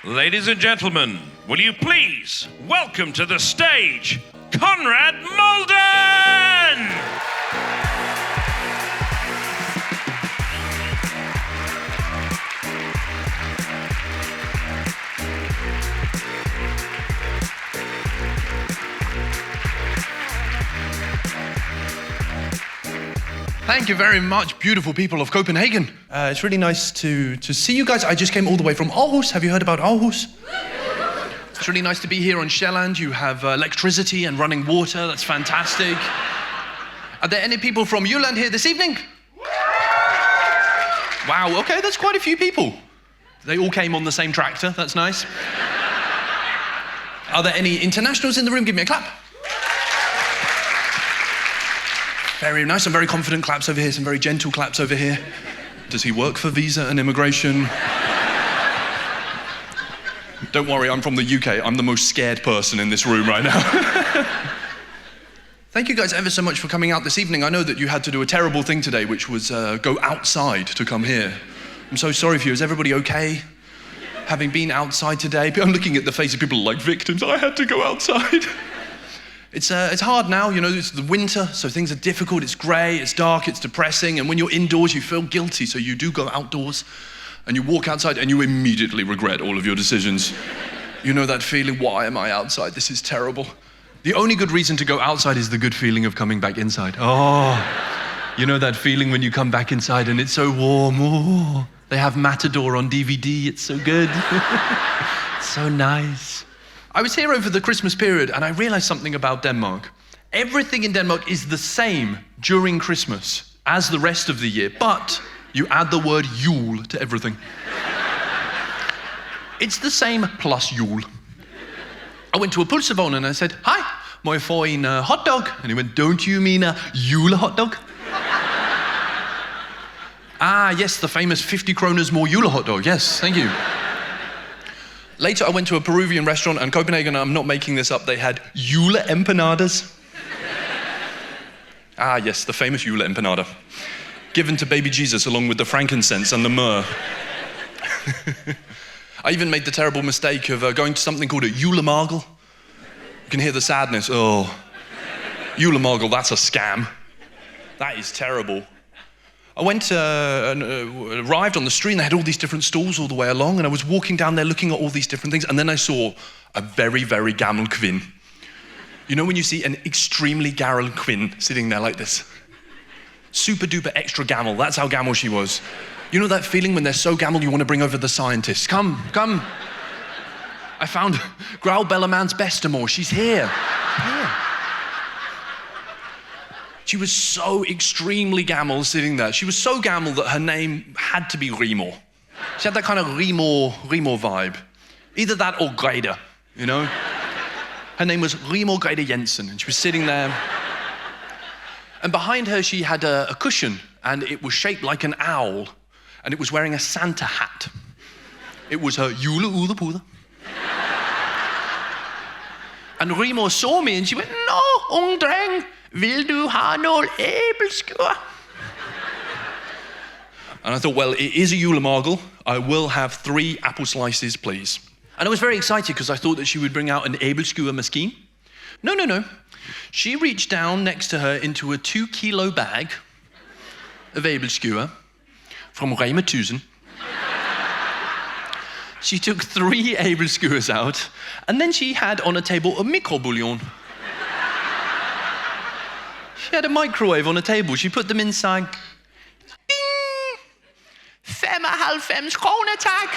Ladies and gentlemen, will you please welcome to the stage, Conrad Molden! Thank you very much, beautiful people of Copenhagen. It's really nice to see you guys. I just came all the way from Aarhus. Have you heard about Aarhus? It's really nice to be here on Sjælland. You have electricity and running water. That's fantastic. Are there any people from Jylland here this evening? Wow, okay, that's quite a few people. They all came on the same tractor. That's nice. Are there any internationals in the room? Give me a clap. Very nice, some very confident claps over here, some very gentle claps over here. Does he work for visa and immigration? Don't worry, I'm from the UK. I'm the most scared person in this room right now. Thank you guys ever so much for coming out this evening. I know that you had to do a terrible thing today, which was go outside to come here. I'm so sorry for you. Is everybody okay? Having been outside today, I'm looking at the face of people like victims. I had to go outside. It's hard now, you know, it's the winter, so things are difficult, it's grey, it's dark, it's depressing, and when you're indoors you feel guilty, so you do go outdoors, and you walk outside and you immediately regret all of your decisions. You know that feeling, why am I outside? This is terrible. The only good reason to go outside is the good feeling of coming back inside. Oh, you know that feeling when you come back inside and it's so warm. Oh, they have Matador on DVD, it's so good. It's so nice. I was here over the Christmas period and I realized something about Denmark. Everything in Denmark is the same during Christmas as the rest of the year, but you add the word jul to everything. It's the same plus jul. I went to a pølsevogn and I said, "Hi, må jeg få en hot dog?" And he went, "Don't you mean a jule hot dog?" Ah, yes, the famous 50 kroners more jule hot dog. Yes, thank you. Later, I went to a Peruvian restaurant in Copenhagen, I'm not making this up, they had jule empanadas. Ah, yes, the famous jule empanada. Given to baby Jesus along with the frankincense and the myrrh. I even made the terrible mistake of going to something called a julemargel. You can hear the sadness. Oh, julemargel, that's a scam. That is terrible. I went and arrived on the street and they had all these different stalls all the way along and I was walking down there looking at all these different things and then I saw a very, very gammel kvinde. You know when you see an extremely gammel kvinde sitting there like this? Super duper extra gammel, that's how gammel she was. You know that feeling when they're so gammel you want to bring over the scientists? Come. I found Grauw Bellermans Bestemor, she's here. She was so extremely gammel sitting there. She was so gammel that her name had to be Rimor. She had that kind of Rimor vibe. Either that or Greta, you know? Her name was Rimor Greta Jensen, and she was sitting there. And behind her, she had a cushion, and it was shaped like an owl, and it was wearing a Santa hat. It was her juleudepuder. And Rimor saw me, and she went, "Nå, ung dreng, vil du ha nål æbelskur?" And I thought, well, it is a julemargel. I will have 3 apple slices, please. And I was very excited because I thought that she would bring out an æbelskur machine. No. She reached down next to her into a 2-kilo bag of æbelskur from Rema 1000. She took 3 æbelskurs out, and then she had on a table a microbouillon. She had a microwave on a table. She put them inside. Ding! 95 kroner, tak!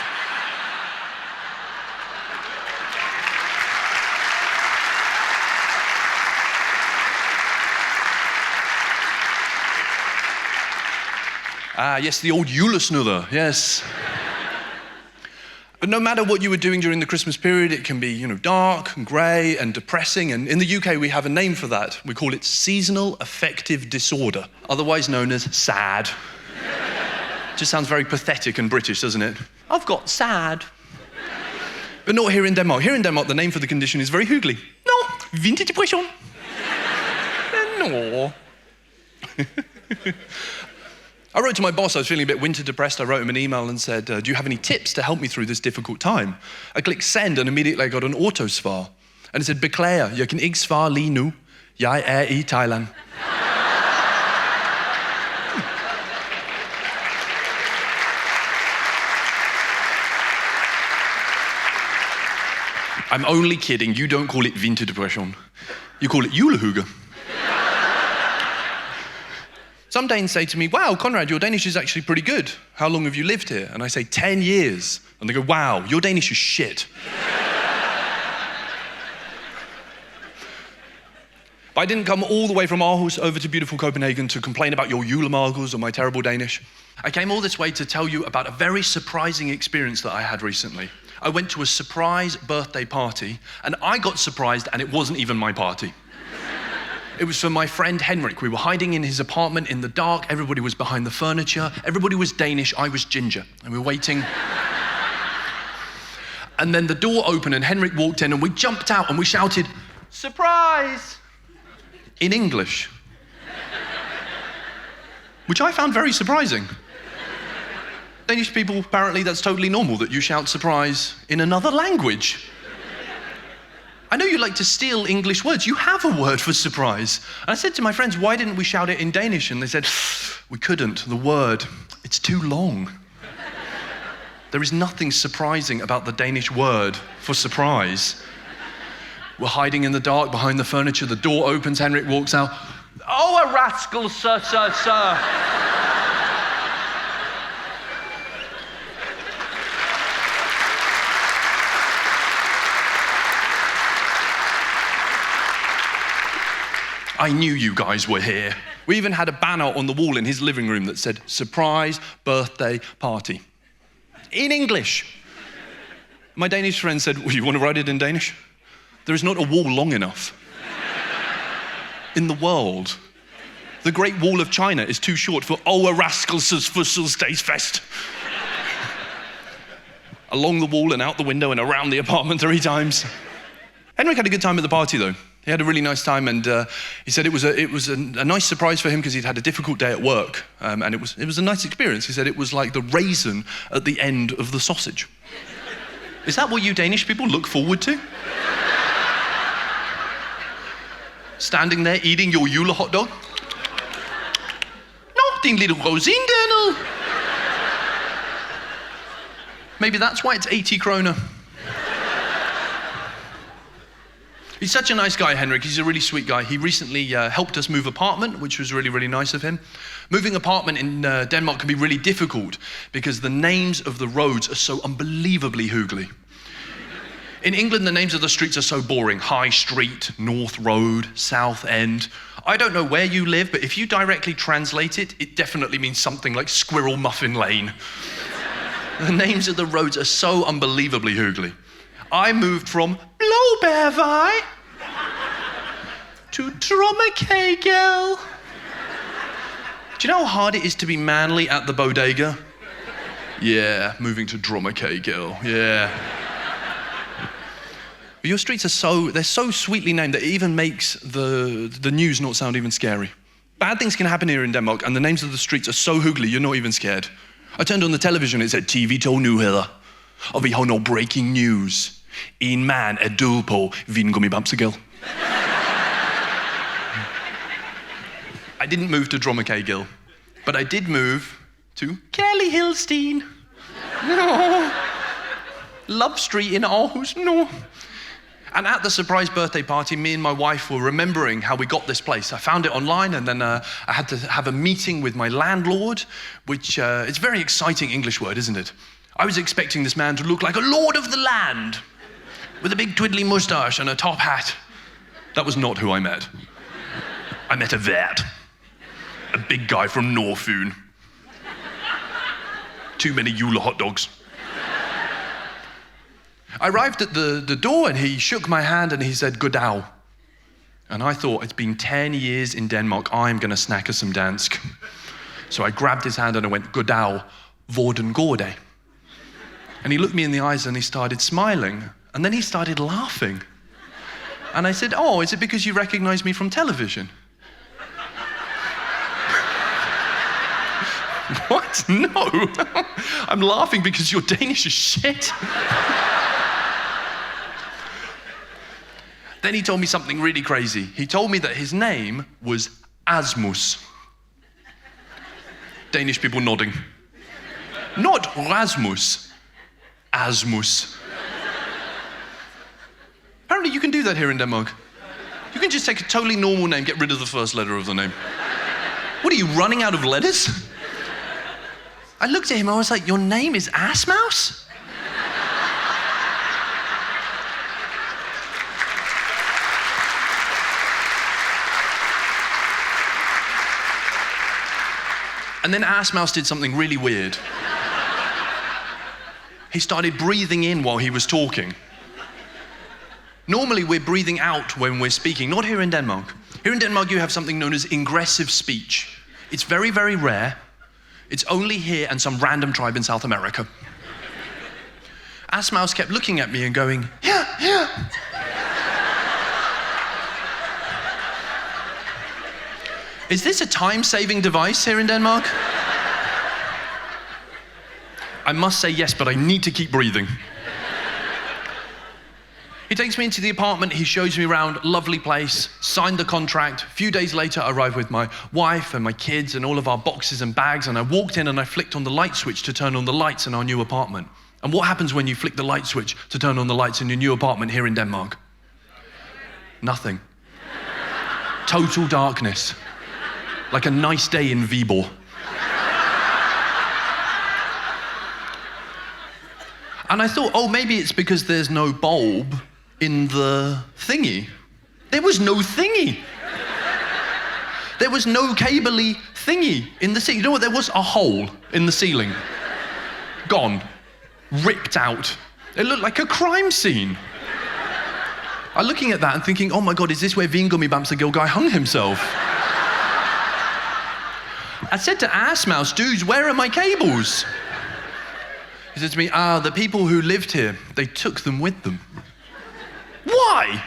Ah, yes, the old julesnudder, yes. But no matter what you were doing during the Christmas period, it can be, you know, dark and grey and depressing. And in the UK, we have a name for that. We call it seasonal affective disorder, otherwise known as SAD. Just sounds very pathetic and British, doesn't it? I've got SAD. But not here in Denmark. Here in Denmark, the name for the condition is very hyggelig. No, vinterdepression. No. I wrote to my boss, I was feeling a bit winter depressed. I wrote him an email and said, do you have any tips to help me through this difficult time? I clicked send and immediately I got an autosvar. And it said, beklager, jeg kan ikke svare lige nu. Jeg I Thailand. I'm only kidding. You don't call it vinterdepression. You call it julehygge. Some Danes say to me, wow, Conrad, your Danish is actually pretty good. How long have you lived here? And I say, 10 years. And they go, wow, your Danish is shit. But I didn't come all the way from Aarhus over to beautiful Copenhagen to complain about your julemarkeds or my terrible Danish. I came all this way to tell you about a very surprising experience that I had recently. I went to a surprise birthday party, and I got surprised, and it wasn't even my party. It was for my friend Henrik. We were hiding in his apartment in the dark. Everybody was behind the furniture. Everybody was Danish. I was ginger. And we were waiting. And then the door opened, and Henrik walked in, and we jumped out, and we shouted, surprise! In English. Which I found very surprising. Danish people, apparently that's totally normal that you shout surprise in another language. I know you like to steal English words. You have a word for surprise. And I said to my friends, why didn't we shout it in Danish? And they said, we couldn't. The word, it's too long. There is nothing surprising about the Danish word for surprise. We're hiding in the dark behind the furniture. The door opens, Henrik walks out. Oh, a rascal, sir. I knew you guys were here. We even had a banner on the wall in his living room that said, surprise birthday party. In English. My Danish friend said, well, you want to write it in Danish? There is not a wall long enough in the world. The Great Wall of China is too short for a rascal's fest. Along the wall and out the window and around the apartment 3 times. Henrik had a good time at the party though. He had a really nice time, and he said it was a nice surprise for him because he'd had a difficult day at work, and it was a nice experience. He said it was like the raisin at the end of the sausage. Is that what you Danish people look forward to? Standing there eating your jule hot dog? No, din little rosin dernede. Maybe that's why it's 80 kroner. He's such a nice guy, Henrik. He's a really sweet guy. He recently helped us move apartment, which was really, really nice of him. Moving apartment in Denmark can be really difficult because the names of the roads are so unbelievably hyggelig. In England, the names of the streets are so boring. High Street, North Road, South End. I don't know where you live, but if you directly translate it, it definitely means something like Squirrel Muffin Lane. The names of the roads are so unbelievably hyggelig. I moved from Blåbærvej to Drømmekegel. Do you know how hard it is to be manly at the bodega? Yeah, moving to Drømmekegel, yeah. But your streets are they're so sweetly named that it even makes the news not sound even scary. Bad things can happen here in Denmark, and the names of the streets are so hyggelig, you're not even scared. I turned on the television, it said TV2 Nyheder, og vi har no breaking news. En mand er død på vingummibamsegil. I didn't move to Drømmekegel, but I did move to Kelly Hillstein. No. Love Street in Aarhus, no. And at the surprise birthday party, me and my wife were remembering how we got this place. I found it online, and then I had to have a meeting with my landlord, which it's a very exciting English word, isn't it? I was expecting this man to look like a lord of the land, with a big twiddly moustache and a top hat. That was not who I met. I met a vet, a big guy from Norfyn. Too many Jule hot dogs. I arrived at the door and he shook my hand and he said, Goddag. And I thought, it's been 10 years in Denmark, I'm gonna snack some dansk. So I grabbed his hand and I went, Goddag, hvordan går det? And he looked me in the eyes and he started smiling. And then he started laughing. And I said, oh, is it because you recognize me from television? What? No. I'm laughing because your Danish is shit. Then he told me something really crazy. He told me that his name was Asmus. Danish people nodding. Not Rasmus, Asmus. Apparently you can do that here in Denmark. You can just take a totally normal name, get rid of the first letter of the name. What are you, running out of letters? I looked at him, I was like, your name is Assmouse? And then Assmouse did something really weird. He started breathing in while he was talking. Normally we're breathing out when we're speaking, not here in Denmark. Here in Denmark you have something known as ingressive speech. It's very, very rare. It's only here and some random tribe in South America. Assmouse kept looking at me and going, yeah, yeah. Is this a time-saving device here in Denmark? I must say yes, but I need to keep breathing. He takes me into the apartment, he shows me around, lovely place, signed the contract. A few days later, I arrived with my wife and my kids and all of our boxes and bags, and I walked in and I flicked on the light switch to turn on the lights in our new apartment. And what happens when you flick the light switch to turn on the lights in your new apartment here in Denmark? Nothing. Total darkness. Like a nice day in Viborg. And I thought, oh, maybe it's because there's no bulb in the thingy. There was no thingy. There was no cable-y thingy in the ceiling. You know what? There was a hole in the ceiling. Gone. Ripped out. It looked like a crime scene. I'm looking at that and thinking, oh my God, is this where Vingummi Bamser guy hung himself? I said to Assmouse, dudes, where are my cables? He said to me, the people who lived here, they took them with them. Why?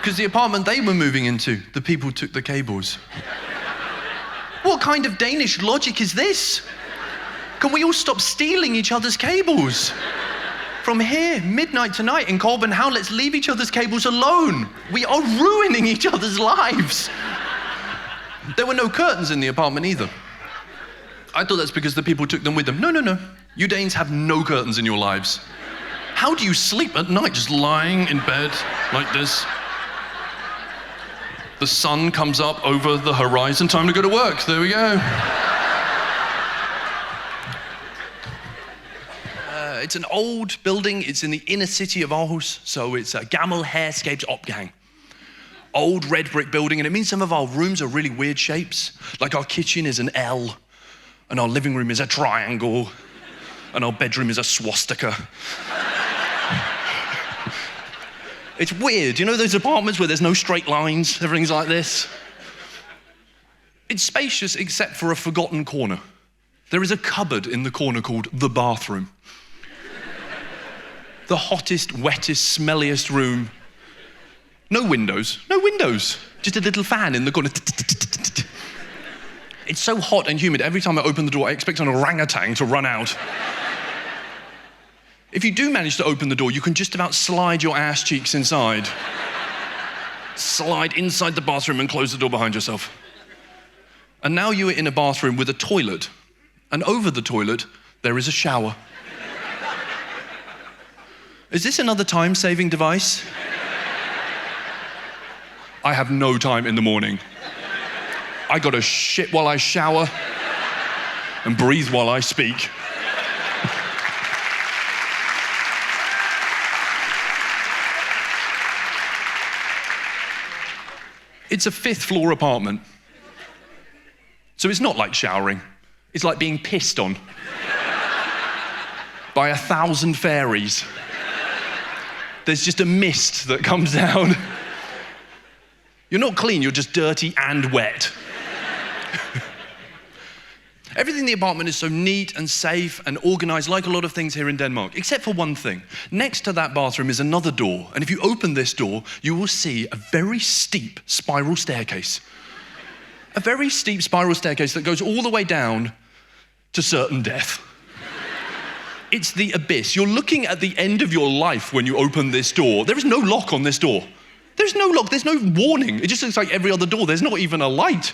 Because the apartment they were moving into, the people took the cables. What kind of Danish logic is this? Can we all stop stealing each other's cables? From here, midnight tonight in Colburn, how let's leave each other's cables alone. We are ruining each other's lives. There were no curtains in the apartment either. I thought that's because the people took them with them. No, no, no. You Danes have no curtains in your lives. How do you sleep at night, just lying in bed like this? The sun comes up over the horizon, time to go to work. There we go. It's an old building. It's in the inner city of Aarhus, so it's a gammel herskabsopgang. Old red brick building, and it means some of our rooms are really weird shapes. Like our kitchen is an L, and our living room is a triangle, and our bedroom is a swastika. It's weird, you know those apartments where there's no straight lines, everything's like this? It's spacious except for a forgotten corner. There is a cupboard in the corner called the bathroom. The hottest, wettest, smelliest room. No windows, just a little fan in the corner. It's so hot and humid, every time I open the door, I expect an orangutan to run out. If you do manage to open the door, you can just about slide your ass cheeks inside. Slide inside the bathroom and close the door behind yourself. And now you are in a bathroom with a toilet, and over the toilet, there is a shower. Is this another time-saving device? I have no time in the morning. I gotta shit while I shower and breathe while I speak. It's a 5th floor apartment. So it's not like showering. It's like being pissed on by 1,000 fairies. There's just a mist that comes down. You're not clean, you're just dirty and wet. Everything in the apartment is so neat and safe and organized, like a lot of things here in Denmark, except for one thing. Next to that bathroom is another door, and if you open this door, you will see a very steep spiral staircase. A very steep spiral staircase that goes all the way down to certain death. It's the abyss. You're looking at the end of your life when you open this door. There is no lock on this door. There's no lock, there's no warning. It just looks like every other door. There's not even a light.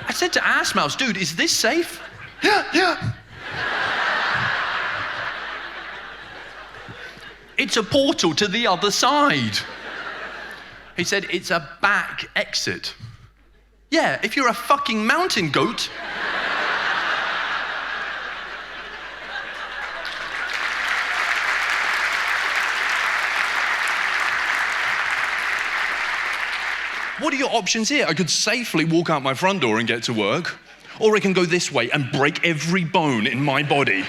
I said to Ass Mouse, dude, is this safe? Yeah. It's a portal to the other side. He said, it's a back exit. Yeah, if you're a fucking mountain goat. What are your options here? I could safely walk out my front door and get to work, or I can go this way and break every bone in my body.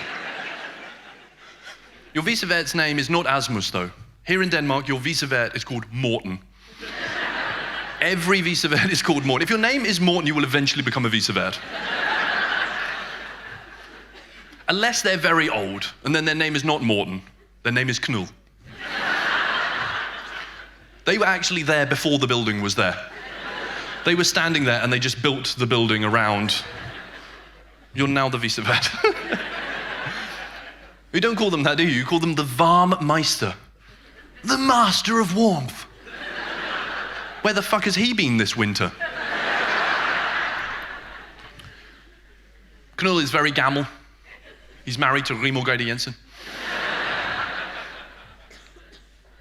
Your vicevert's name is not Asmus, though. Here in Denmark, your vicevert is called Morten. Every vicevert is called Morten. If your name is Morten, you will eventually become a vicevert. Unless they're very old, and then their name is not Morten. Their name is Knull. They were actually there before the building was there. They were standing there and they just built the building around. You're now the vicevert. You don't call them that, do you? You call them the Varmmeister. The master of warmth. Where the fuck has he been this winter? Knull is very gammal. He's married to Rimor Geide Jensen.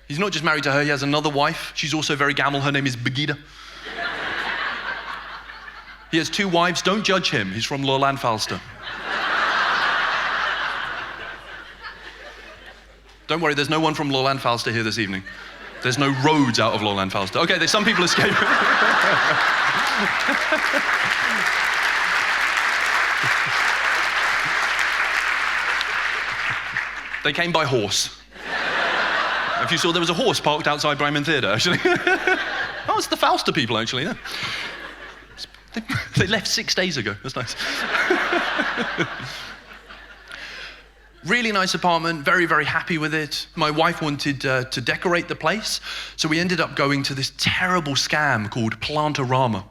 He's not just married to her, he has another wife. She's also very gammal. Her name is Birgitte. He has 2 wives. Don't judge him. He's from Lolland Falster. Don't worry, there's no one from Lolland Falster here this evening. There's no roads out of Lolland Falster. Okay, there's some people escaping. They came by horse. If you saw, there was a horse parked outside Bremen Theatre, actually. Oh, it's the Falster people, actually. Yeah. They left 6 days ago. That's nice. Really nice apartment, very, very happy with it. My wife wanted to decorate the place, so we ended up going to this terrible scam called Plantorama.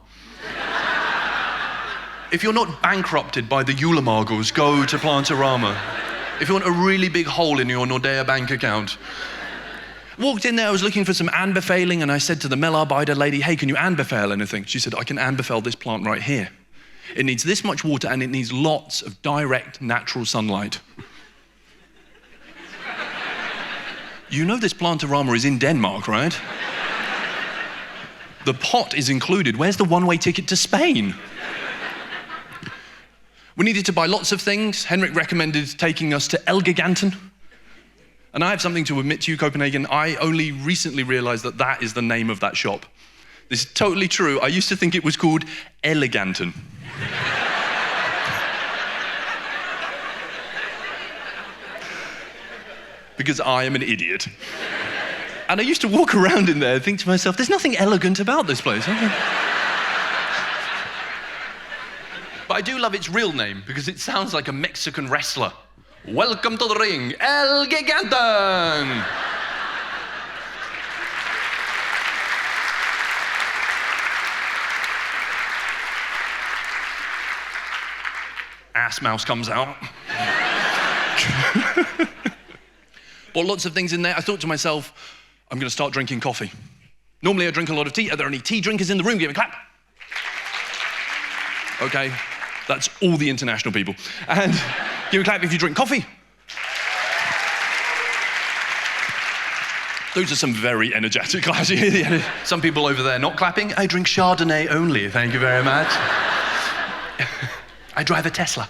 If you're not bankrupted by the Julemargles, go to Plantorama. If you want a really big hole in your Nordea bank account. Walked in there, I was looking for some anbefaling, and I said to the Melarbeider lady, hey, can you anbefale anything? She said, I can anbefale this plant right here. It needs this much water, and it needs lots of direct, natural sunlight. You know this Plantorama is in Denmark, right? The pot is included. Where's the one-way ticket to Spain? We needed to buy lots of things. Henrik recommended taking us to Elgiganten. And I have something to admit to you, Copenhagen. I only recently realized that that is the name of that shop. This is totally true. I used to think it was called Eleganten. Because I am an idiot. And I used to walk around in there and think to myself, there's nothing elegant about this place. But I do love its real name because it sounds like a Mexican wrestler. Welcome to the ring, El Giganten! Ass Mouse comes out. Bought lots of things in there. I thought to myself, I'm going to start drinking coffee. Normally I drink a lot of tea. Are there any tea drinkers in the room? Give me a clap. Okay, that's all the international people. And give me a clap if you drink coffee. Those are some very energetic claps. Some people over there not clapping. I drink Chardonnay only, thank you very much. I drive a Tesla.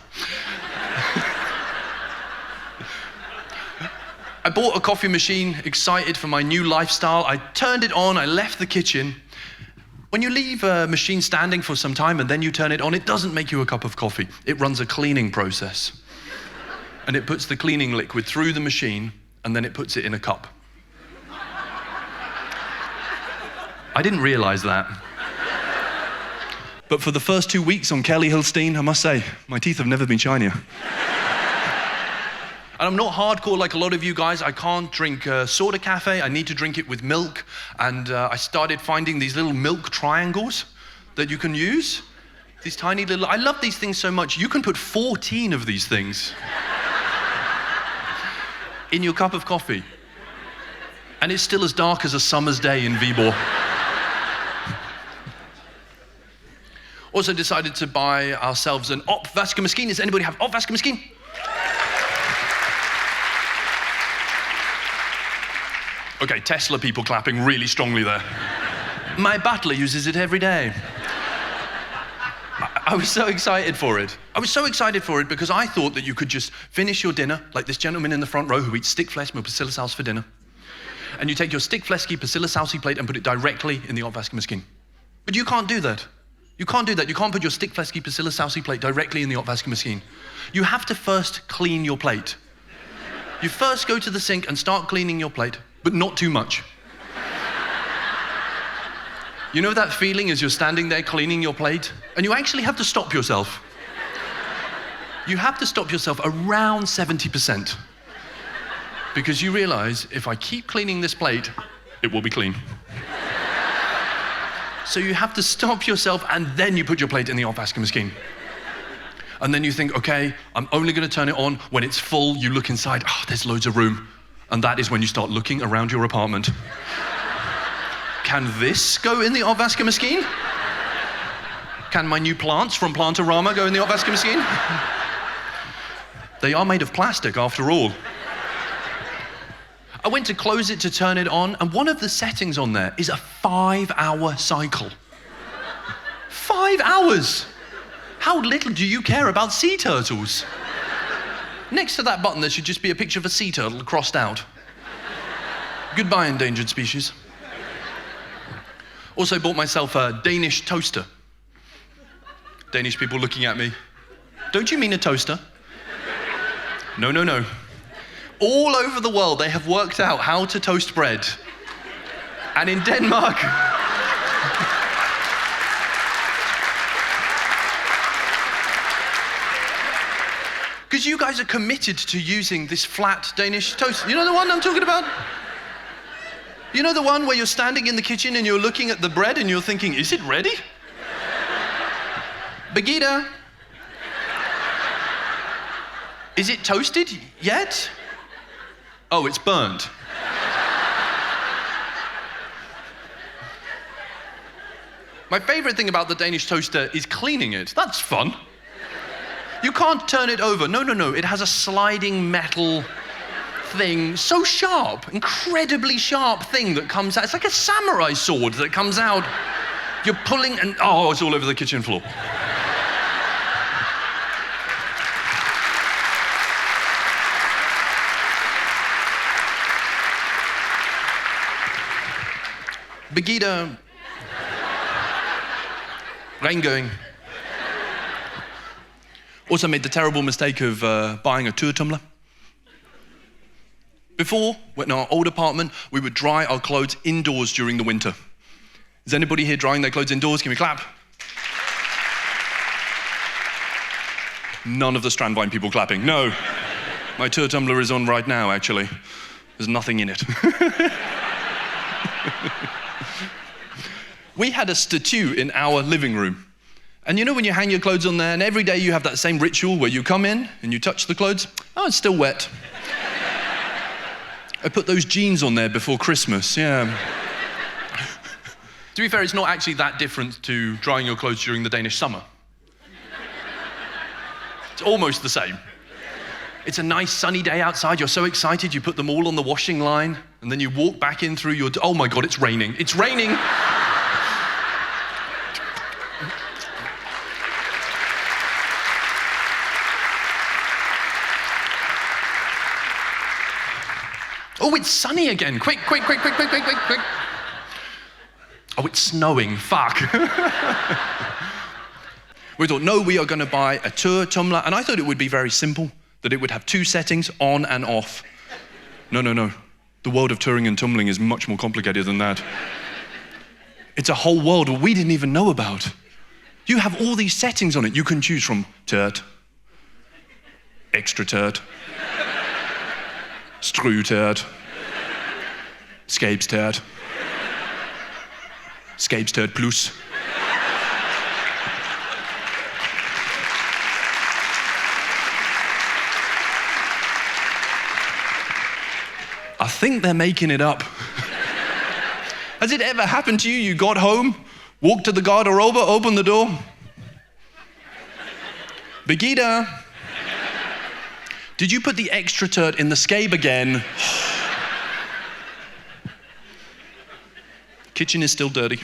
I bought a coffee machine, excited for my new lifestyle. I turned it on, I left the kitchen. When you leave a machine standing for some time and then you turn it on, it doesn't make you a cup of coffee. It runs a cleaning process. And it puts the cleaning liquid through the machine and then it puts it in a cup. I didn't realize that. But for the first 2 weeks on Kelly Hillstein, I must say, my teeth have never been shinier. And I'm not hardcore like a lot of you guys. I can't drink soda cafe. I need to drink it with milk. And I started finding these little milk triangles that you can use. These tiny little, I love these things so much. You can put 14 of these things in your cup of coffee. And it's still as dark as a summer's day in Viborg. Also decided to buy ourselves an opvaskemaskine. Does anybody have opvaskemaskine? Okay, Tesla people clapping really strongly there. My butler uses it every day. I was so excited for it. I was so excited for it because I thought that you could just finish your dinner, like this gentleman in the front row who eats stickflæsk med persillesauce for dinner. And you take your stickflæski persillesauce plate and put it directly in the opvaskemaskine. But you can't do that. You can't do that. You can't put your stickflæski persillesauce plate directly in the opvaskemaskine. You have to first clean your plate. You first go to the sink and start cleaning your plate, but not too much. You know that feeling as you're standing there cleaning your plate? And you actually have to stop yourself. You have to stop yourself around 70%. Because you realize, if I keep cleaning this plate, it will be clean. So you have to stop yourself and then you put your plate in the opvaskemaskine. And then you think, okay, I'm only going to turn it on when it's full. You look inside, oh, there's loads of room. And that is when you start looking around your apartment. Can this go in the opvaskemaskine? Can my new plants from Plantorama go in the opvaskemaskine? They are made of plastic after all. I went to close it to turn it on, and one of the settings on there is a 5-hour cycle. 5 hours! How little do you care about sea turtles? Next to that button, there should just be a picture of a sea turtle crossed out. Goodbye, endangered species. Also bought myself a Danish toaster. Danish people looking at me. Don't you mean a toaster? No, no, no. All over the world, they have worked out how to toast bread. And in Denmark, because you guys are committed to using this flat Danish toaster. You know the one I'm talking about? You know the one where you're standing in the kitchen and you're looking at the bread and you're thinking, is it ready? Birgitte? Is it toasted yet? Oh, it's burnt. My favorite thing about the Danish toaster is cleaning it. That's fun. You can't turn it over. No, no, no. It has a sliding metal thing, so sharp, incredibly sharp thing that comes out. It's like a samurai sword that comes out. You're pulling and, oh, it's all over the kitchen floor. Birgitte, rengøring. Also made the terrible mistake of buying a turtumbler. Before, in our old apartment, we would dry our clothes indoors during the winter. Is anybody here drying their clothes indoors? Can we clap? None of the Strandvine people clapping. No. My turtumbler is on right now, actually. There's nothing in it. We had a statue in our living room. And you know when you hang your clothes on there, and every day you have that same ritual where you come in and you touch the clothes? Oh, it's still wet. I put those jeans on there before Christmas, yeah. To be fair, it's not actually that different to drying your clothes during the Danish summer. It's almost the same. It's a nice sunny day outside, you're so excited, you put them all on the washing line, and then you walk back in through your... Oh my God, it's raining. It's raining! Oh, it's sunny again. Quick, quick, quick, quick, quick, quick, quick, quick. Oh, it's snowing. Fuck. We thought, no, we are going to buy a turtumbler. And I thought it would be very simple, that it would have 2 settings, on and off. No, no, no. The world of touring and tumbling is much more complicated than that. It's a whole world we didn't even know about. You have all these settings on it. You can choose from turt, extra turt, struturt, skabsturt, skabsturt plus. think they're making it up. Has it ever happened to you? You got home, walked to the garderobe, opened the door. Birgitta, did you put the extra turd in the scabe again? Kitchen is still dirty.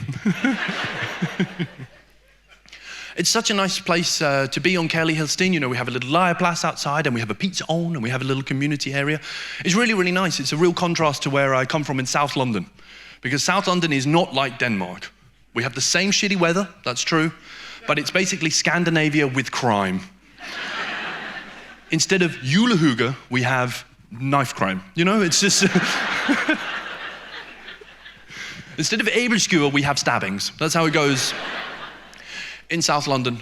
It's such a nice place to be on Kelly Hillstein. You know, we have a little legeplads outside and we have a pizza on and we have a little community area. It's really, really nice. It's a real contrast to where I come from in South London, because South London is not like Denmark. We have the same shitty weather, that's true, but it's basically Scandinavia with crime. Instead of julehygge, we have knife crime. You know, it's just... Instead of æbelskyr, we have stabbings. That's how it goes in South London.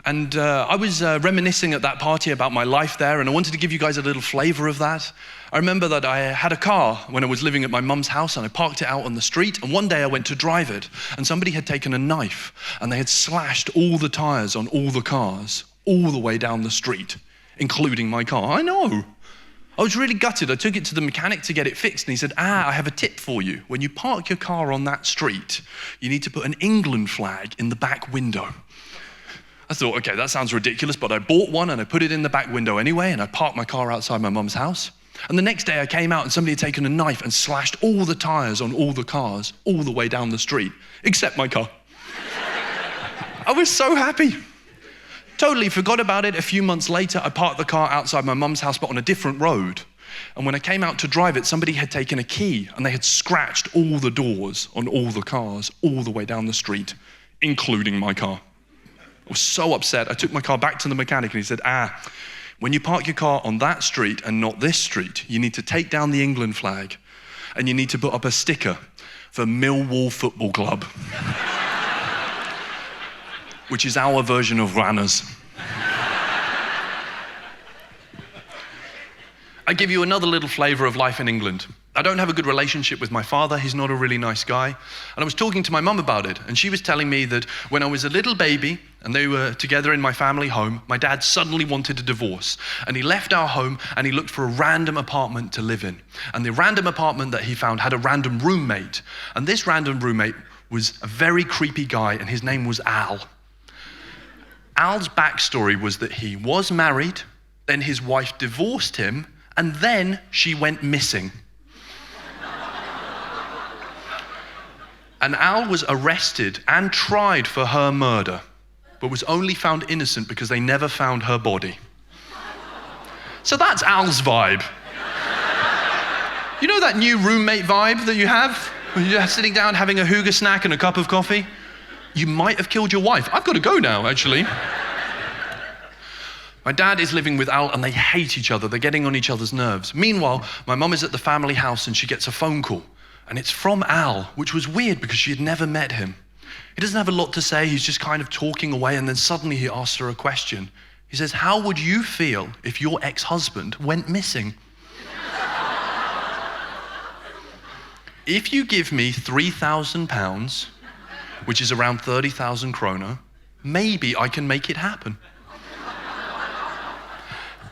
And I was reminiscing at that party about my life there, and I wanted to give you guys a little flavor of that. I remember that I had a car when I was living at my mum's house, and I parked it out on the street, and one day I went to drive it, and somebody had taken a knife, and they had slashed all the tires on all the cars, all the way down the street, including my car. I know. I was really gutted. I took it to the mechanic to get it fixed, and he said, I have a tip for you. When you park your car on that street, you need to put an England flag in the back window. I thought, okay, that sounds ridiculous, but I bought one and I put it in the back window anyway, and I parked my car outside my mum's house. And the next day I came out and somebody had taken a knife and slashed all the tires on all the cars, all the way down the street, except my car. I was so happy. Totally forgot about it. A few months later, I parked the car outside my mum's house, but on a different road. And when I came out to drive it, somebody had taken a key and they had scratched all the doors on all the cars, all the way down the street, including my car. I was so upset. I took my car back to the mechanic and he said, when you park your car on that street and not this street, you need to take down the England flag and you need to put up a sticker for Millwall Football Club. Which is our version of runners. I give you another little flavor of life in England. I don't have a good relationship with my father. He's not a really nice guy. And I was talking to my mum about it, and she was telling me that when I was a little baby and they were together in my family home, my dad suddenly wanted a divorce. And he left our home and he looked for a random apartment to live in. And the random apartment that he found had a random roommate. And this random roommate was a very creepy guy, and his name was Al. Al's backstory was that he was married, then his wife divorced him, and then she went missing. And Al was arrested and tried for her murder, but was only found innocent because they never found her body. So that's Al's vibe. You know that new roommate vibe that you have? When you're sitting down having a hygge snack and a cup of coffee? You might have killed your wife. I've got to go now, actually. My dad is living with Al and they hate each other. They're getting on each other's nerves. Meanwhile, my mum is at the family house and she gets a phone call. And it's from Al, which was weird because she had never met him. He doesn't have a lot to say. He's just kind of talking away, and then suddenly he asks her a question. He says, how would you feel if your ex-husband went missing? If you give me £3,000, which is around 30,000 kroner, maybe I can make it happen.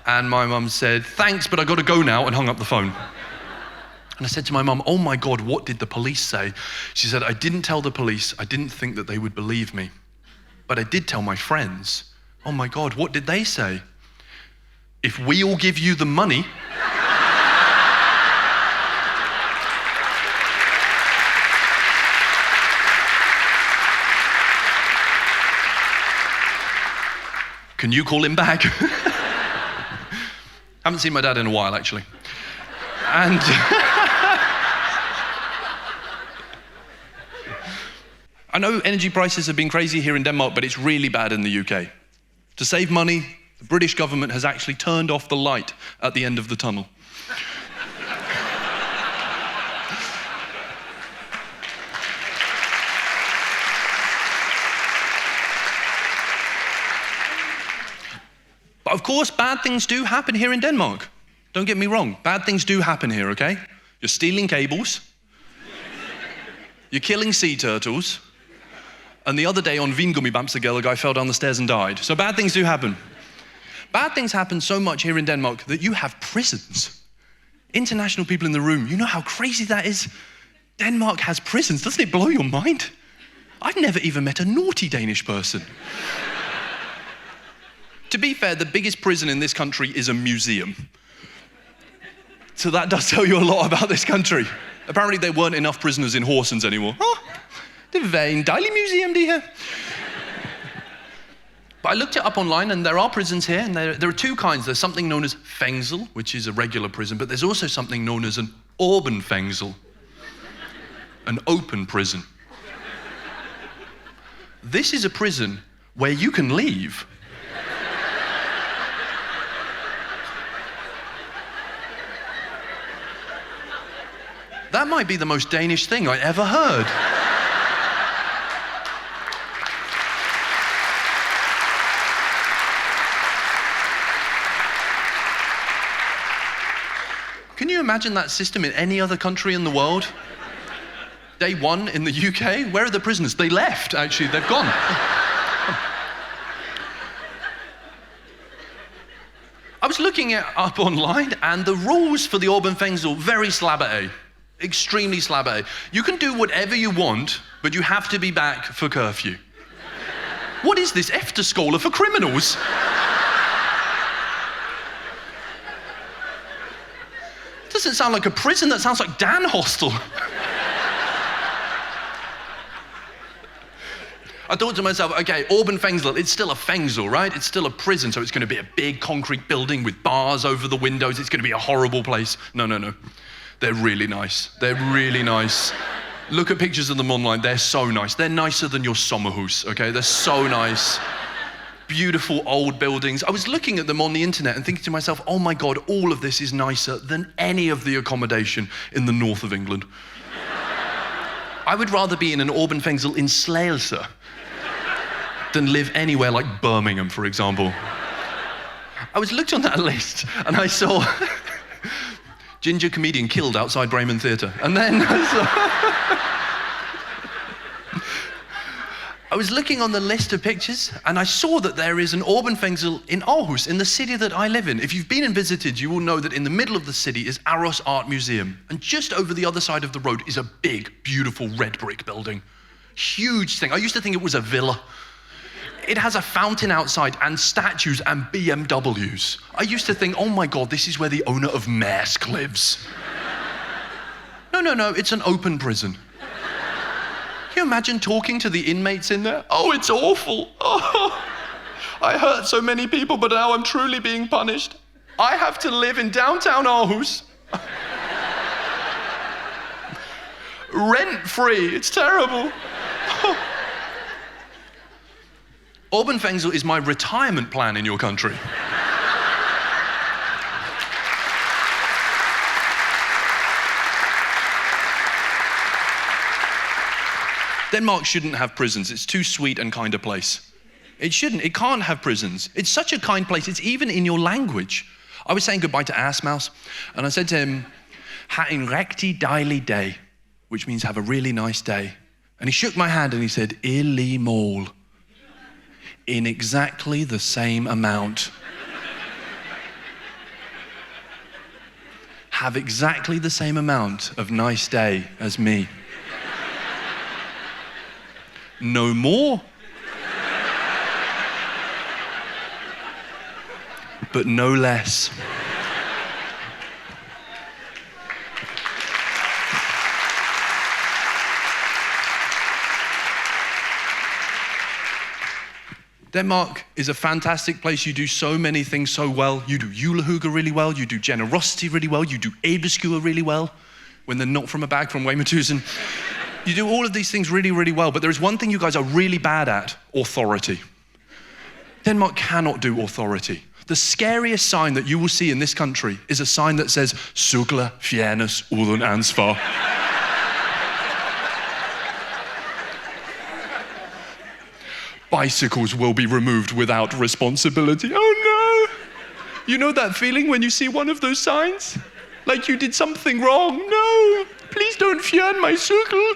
And my mum said, thanks, but I got to go now, and hung up the phone. And I said to my mum, oh my God, what did the police say? She said, I didn't tell the police. I didn't think that they would believe me. But I did tell my friends. Oh my God, what did they say? If we all give you the money, can you call him back? Haven't seen my dad in a while, actually. And I know energy prices have been crazy here in Denmark, but it's really bad in the UK. To save money, the British government has actually turned off the light at the end of the tunnel. But of course, bad things do happen here in Denmark. Don't get me wrong, bad things do happen here, okay? You're stealing cables, you're killing sea turtles, and the other day on Vingummibamsegade, a guy fell down the stairs and died. So bad things do happen. Bad things happen so much here in Denmark that you have prisons. International people in the room, you know how crazy that is? Denmark has prisons. Doesn't it blow your mind? I've never even met a naughty Danish person. To be fair, the biggest prison in this country is a museum. So that does tell you a lot about this country. Apparently there weren't enough prisoners in Horsens anymore. Oh, det er en dejlig museum, det her. But I looked it up online, and there are prisons here, and there are two kinds. There's something known as fængsel, which is a regular prison, but there's also something known as an åben fængsel, an open prison. This is a prison where you can leave. That might be the most Danish thing I ever heard. Can you imagine that system in any other country in the world? Day one in the UK, where are the prisoners? They left, actually, they've gone. I was looking it up online, and the rules for the åben fængsel, very slabbe. Extremely slabbe. You can do whatever you want, but you have to be back for curfew. What is this efterskole for criminals? Doesn't sound like a prison, that sounds like Dan Hostel. I thought to myself, okay, åben fængsel, it's still a fængsel, right? It's still a prison, so it's going to be a big concrete building with bars over the windows. It's going to be a horrible place. No. They're really nice. They're really nice. Look at pictures of them online. They're so nice. They're nicer than your sommerhus, okay? They're so nice. Beautiful old buildings. I was looking at them on the internet and thinking to myself, oh my God, all of this is nicer than any of the accommodation in the north of England. I would rather be in an åben fængsel in Slagelse than live anywhere like Birmingham, for example. I was looked on that list and I saw ginger comedian killed outside Bremen Theatre. And then I was looking on the list of pictures and I saw that there is an åben fængsel in Aarhus, in the city that I live in. If you've been and visited, you will know that in the middle of the city is Aarhus Art Museum. And just over the other side of the road is a big, beautiful red brick building. Huge thing. I used to think it was a villa. It has a fountain outside and statues and BMWs. I used to think, oh my God, this is where the owner of Maersk lives. No, it's an open prison. Can you imagine talking to the inmates in there? Oh, it's awful. Oh, I hurt so many people, but now I'm truly being punished. I have to live in downtown Aarhus. Rent-free, it's terrible. Åben fængsel is my retirement plan in your country. Denmark shouldn't have prisons. It's too sweet and kind a place. It shouldn't. It can't have prisons. It's such a kind place. It's even in your language. I was saying goodbye to Asmouse, and I said to him, ha en rigtig dejlig dag, which means have a really nice day. And he shook my hand and he said, i lige mål. In exactly the same amount. Have exactly the same amount of nice day as me. No more, but no less. Denmark is a fantastic place. You do so many things so well. You do julehygge really well. You do generosity really well. You do æbeskure really well when they're not from a bag from Weymouthhusen. You do all of these things really, really well, but there is one thing you guys are really bad at, authority. Denmark cannot do authority. The scariest sign that you will see in this country is a sign that says, Cykler fjernes uden ansvar. Bicycles will be removed without responsibility. Oh no! You know that feeling when you see one of those signs? Like you did something wrong. No! Please don't fjern my cycle.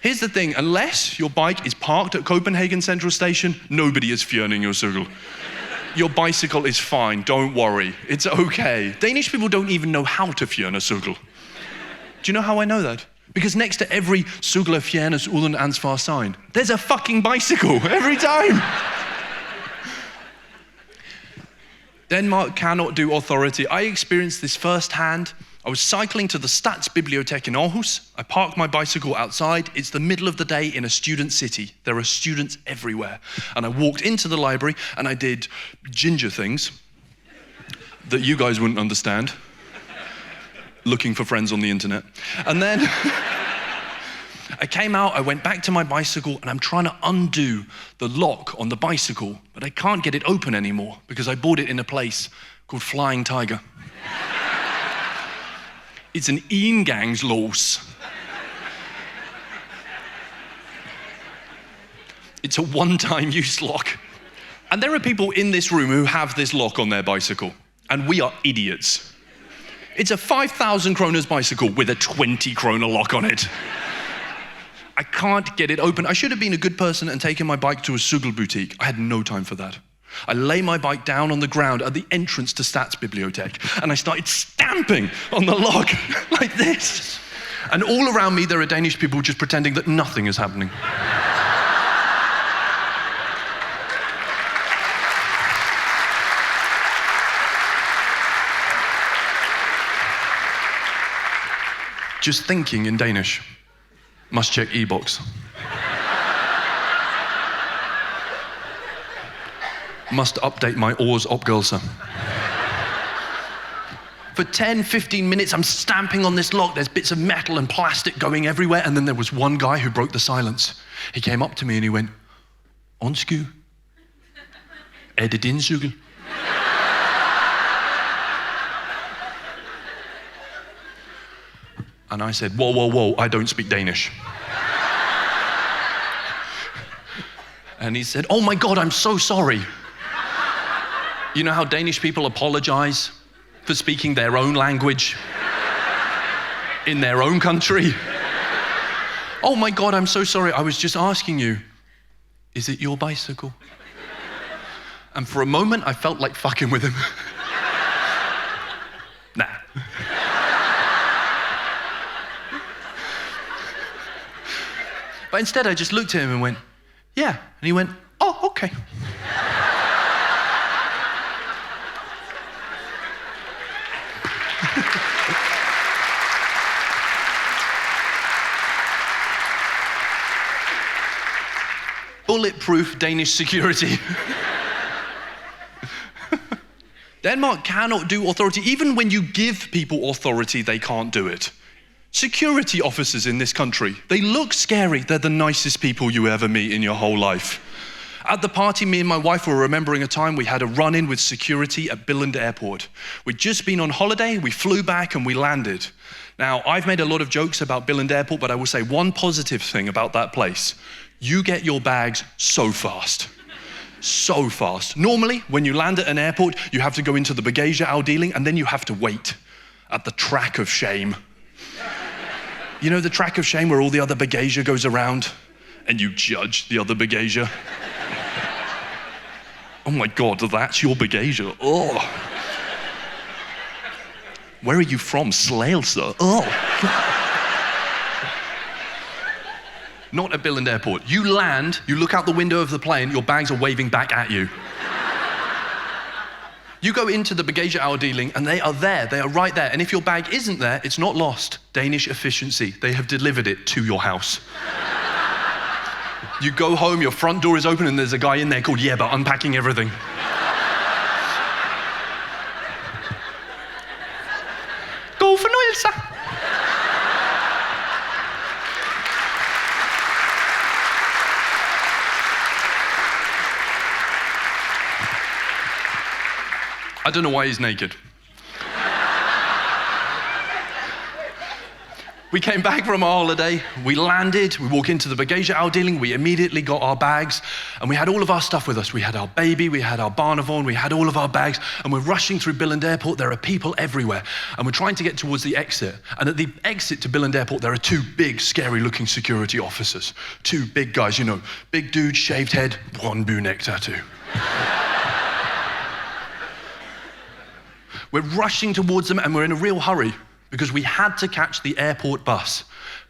Here's the thing, unless your bike is parked at Copenhagen Central Station, nobody is fjerning your cycle. Your bicycle is fine, don't worry. It's okay. Danish people don't even know how to fjerne cykel. Do you know how I know that? Because next to every cykler fjernes uden ansvar sign, there's a fucking bicycle every time. Denmark cannot do authority. I experienced this firsthand. I was cycling to the Statsbibliotek in Aarhus. I parked my bicycle outside. It's the middle of the day in a student city. There are students everywhere. And I walked into the library and I did ginger things that you guys wouldn't understand. Looking for friends on the internet. And then I came out, I went back to my bicycle, and I'm trying to undo the lock on the bicycle, but I can't get it open anymore because I bought it in a place called Flying Tiger. It's an engangslås. It's a one-time use lock. And there are people in this room who have this lock on their bicycle, and we are idiots. It's a 5,000 kroners bicycle with a 20 kroner lock on it. I can't get it open. I should have been a good person and taken my bike to a cykelbutik. I had no time for that. I lay my bike down on the ground at the entrance to Statsbibliotek, and I started stamping on the lock like this. And all around me, there are Danish people just pretending that nothing is happening. Just thinking in Danish. Must check e-boks. Must update my årsopgørelse. For 10, 15 minutes, I'm stamping on this lock. There's bits of metal and plastic going everywhere. And then there was one guy who broke the silence. He came up to me and he went, "Undskyld, det din cykel?" And I said, "Whoa, whoa, whoa, I don't speak Danish." And he said, "Oh my God, I'm so sorry." You know how Danish people apologize for speaking their own language in their own country? "Oh my God, I'm so sorry. I was just asking you, is it your bicycle?" And for a moment, I felt like fucking with him. Nah. But instead, I just looked at him and went, "Yeah." And he went, "Oh, okay." Bulletproof Danish security. Denmark cannot do authority. Even when you give people authority, they can't do it. Security officers in this country, they look scary. They're the nicest people you ever meet in your whole life. At the party, me and my wife were remembering a time we had a run-in with security at Billund Airport. We'd just been on holiday, we flew back and we landed. Now, I've made a lot of jokes about Billund Airport, but I will say one positive thing about that place. You get your bags so fast. So fast. Normally, when you land at an airport, you have to go into the bagageafdeling and then you have to wait at the track of shame. You know the track of shame where all the other bagager goes around and you judge the other bagager? Oh my God, that's your bagager. Oh. Where are you from? Slagelse. Oh. Not at Billund Airport. You land, you look out the window of the plane, your bags are waving back at you. You go into the bagageafdeling and they are there, they are right there. And if your bag isn't there, it's not lost. Danish efficiency, they have delivered it to your house. You go home, your front door is open and there's a guy in there called Jeppe unpacking everything. God fornøjelse. I don't know why he's naked. We came back from our holiday, we landed, we walk into the bagageafdeling, we immediately got our bags, and we had all of our stuff with us. We had our baby, we had our barnevogn, we had all of our bags, and we're rushing through Billund Airport. There are people everywhere, and we're trying to get towards the exit. And at the exit to Billund Airport, there are two big, scary-looking security officers. Two big guys, you know, big dude, shaved head, one neck tattoo. We're rushing towards them and we're in a real hurry because we had to catch the airport bus.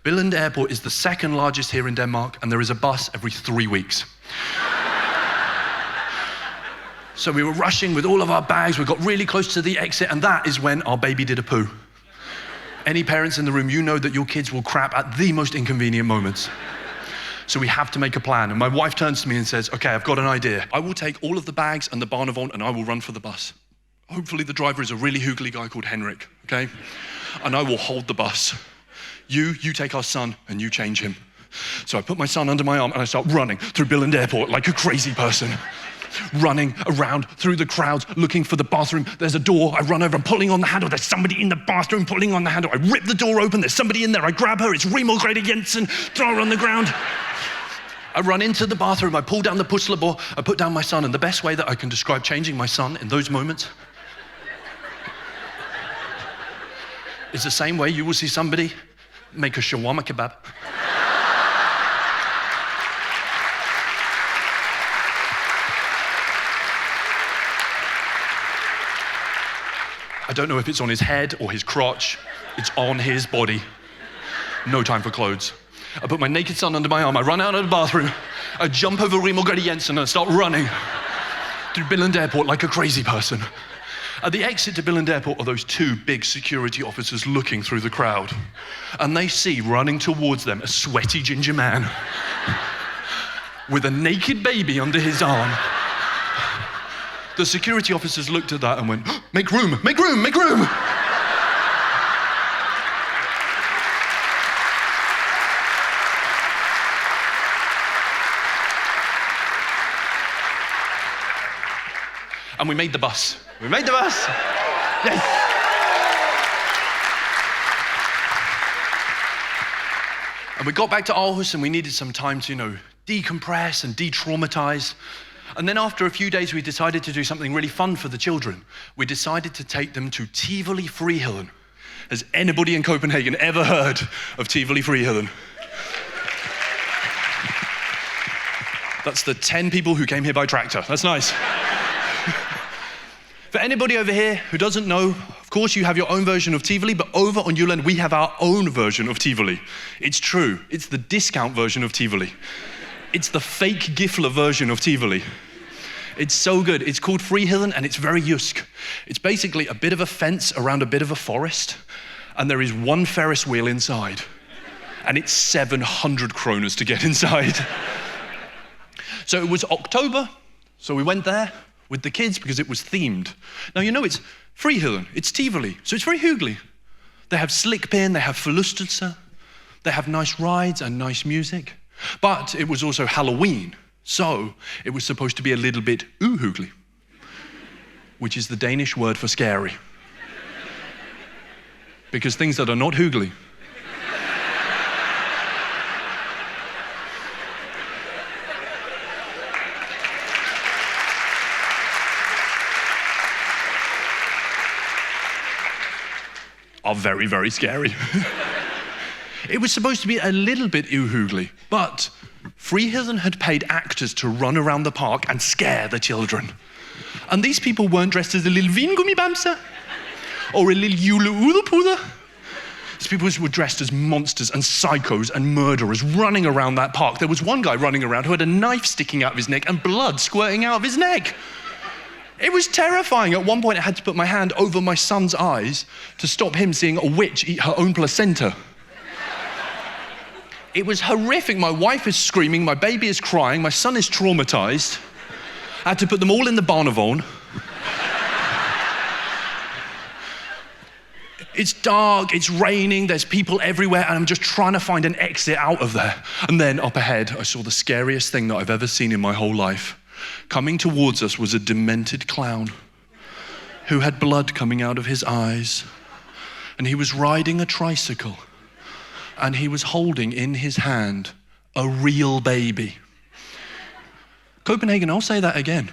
Billund Airport is the second largest here in Denmark, and there is a bus every 3 weeks. So we were rushing with all of our bags, we got really close to the exit, and that is when our baby did a poo. Any parents in the room, you know that your kids will crap at the most inconvenient moments. So we have to make a plan. And my wife turns to me and says, okay, I've got an idea. I will take all of the bags and the barnevogn and I will run for the bus. Hopefully the driver is a really hyggelig guy called Henrik, okay? And I will hold the bus. You take our son and you change him. So I put my son under my arm and I start running through Billund Airport like a crazy person. Running around through the crowds, looking for the bathroom. There's a door, I run over, I'm pulling on the handle. There's somebody in the bathroom pulling on the handle. I rip the door open, there's somebody in there. I grab her, it's Remorgrete Jensen, throw her on the ground. I run into the bathroom, I pull down the puslebor, I put down my son, and the best way that I can describe changing my son in those moments is the same way you will see somebody make a shawarma kebab. I don't know if it's on his head or his crotch. It's on his body. No time for clothes. I put my naked son under my arm. I run out of the bathroom. I jump over Remorgrete Jensen and I start running through Billund Airport like a crazy person. At the exit to Billund Airport are those two big security officers looking through the crowd. And they see running towards them a sweaty ginger man with a naked baby under his arm. The security officers looked at that and went, make room, make room, make room. And we made the bus. We made the bus. Yes. And we got back to Aarhus and we needed some time to, decompress and de-traumatize. And then after a few days, we decided to do something really fun for the children. We decided to take them to Tivoli Friheden. Has anybody in Copenhagen ever heard of Tivoli Friheden? That's the 10 people who came here by tractor. That's nice. For anybody over here who doesn't know, of course you have your own version of Tivoli, but over on Jylland we have our own version of Tivoli. It's true, it's the discount version of Tivoli. It's the fake Gifler version of Tivoli. It's so good. It's called Friheden and it's very jysk. It's basically a bit of a fence around a bit of a forest, and there is one Ferris wheel inside. And it's 700 kroners to get inside. So it was October, so we went there with the kids because it was themed. Now it's Friheden, it's Tivoli, so it's very hyggelig. They have slickpin, they have forlystelse, they have nice rides and nice music. But it was also Halloween, so it was supposed to be a little bit uhyggelig, which is the Danish word for scary. Because things that are not hyggelig are very, very scary. It was supposed to be a little bit uhyggelig, but Friheden had paid actors to run around the park and scare the children. And these people weren't dressed as a little vingummibamse or a little juleudepuder. These people were dressed as monsters and psychos and murderers running around that park. There was one guy running around who had a knife sticking out of his neck and blood squirting out of his neck. It was terrifying. At one point I had to put my hand over my son's eyes to stop him seeing a witch eat her own placenta. It was horrific. My wife is screaming, my baby is crying, my son is traumatized. I had to put them all in the barnevogn. It's dark, it's raining, there's people everywhere, and I'm just trying to find an exit out of there. And then up ahead, I saw the scariest thing that I've ever seen in my whole life. Coming towards us was a demented clown who had blood coming out of his eyes. And he was riding a tricycle. And he was holding in his hand a real baby. Copenhagen, I'll say that again.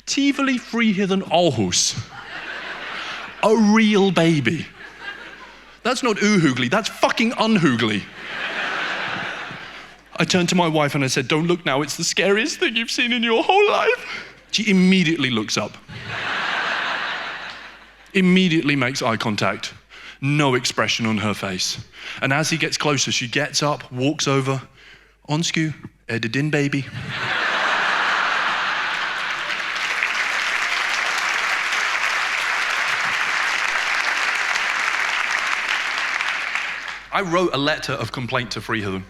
Tivoli Friheden Aarhus. A real baby. That's not uhyggelig, that's fucking unhyggelig. I turned to my wife and I said, don't look now, it's the scariest thing you've seen in your whole life. She immediately looks up. immediately makes eye contact, no expression on her face. And as he gets closer, she gets up, walks over, "Onsku, er det din baby?" I wrote a letter of complaint to Friheden,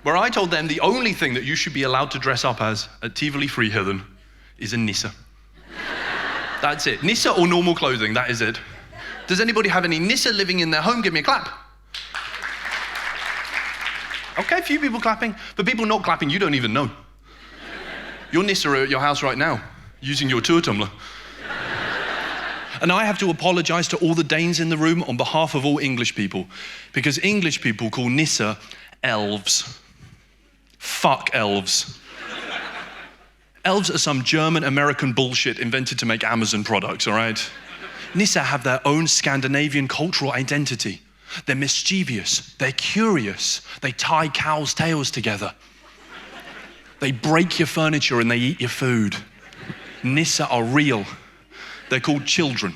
where I told them the only thing that you should be allowed to dress up as at Tivoli Friheden is a nisse. That's it. Nisse or normal clothing, that is it. Does anybody have any nisse living in their home? Give me a clap. Okay, a few people clapping. For people not clapping, you don't even know. Your nisse are at your house right now, using your tour tumbler. And I have to apologize to all the Danes in the room on behalf of all English people, because English people call nisse elves. Fuck elves. Elves are some German-American bullshit invented to make Amazon products, all right? Nisse have their own Scandinavian cultural identity. They're mischievous, they're curious, they tie cows' tails together. They break your furniture and they eat your food. Nisse are real. They're called children.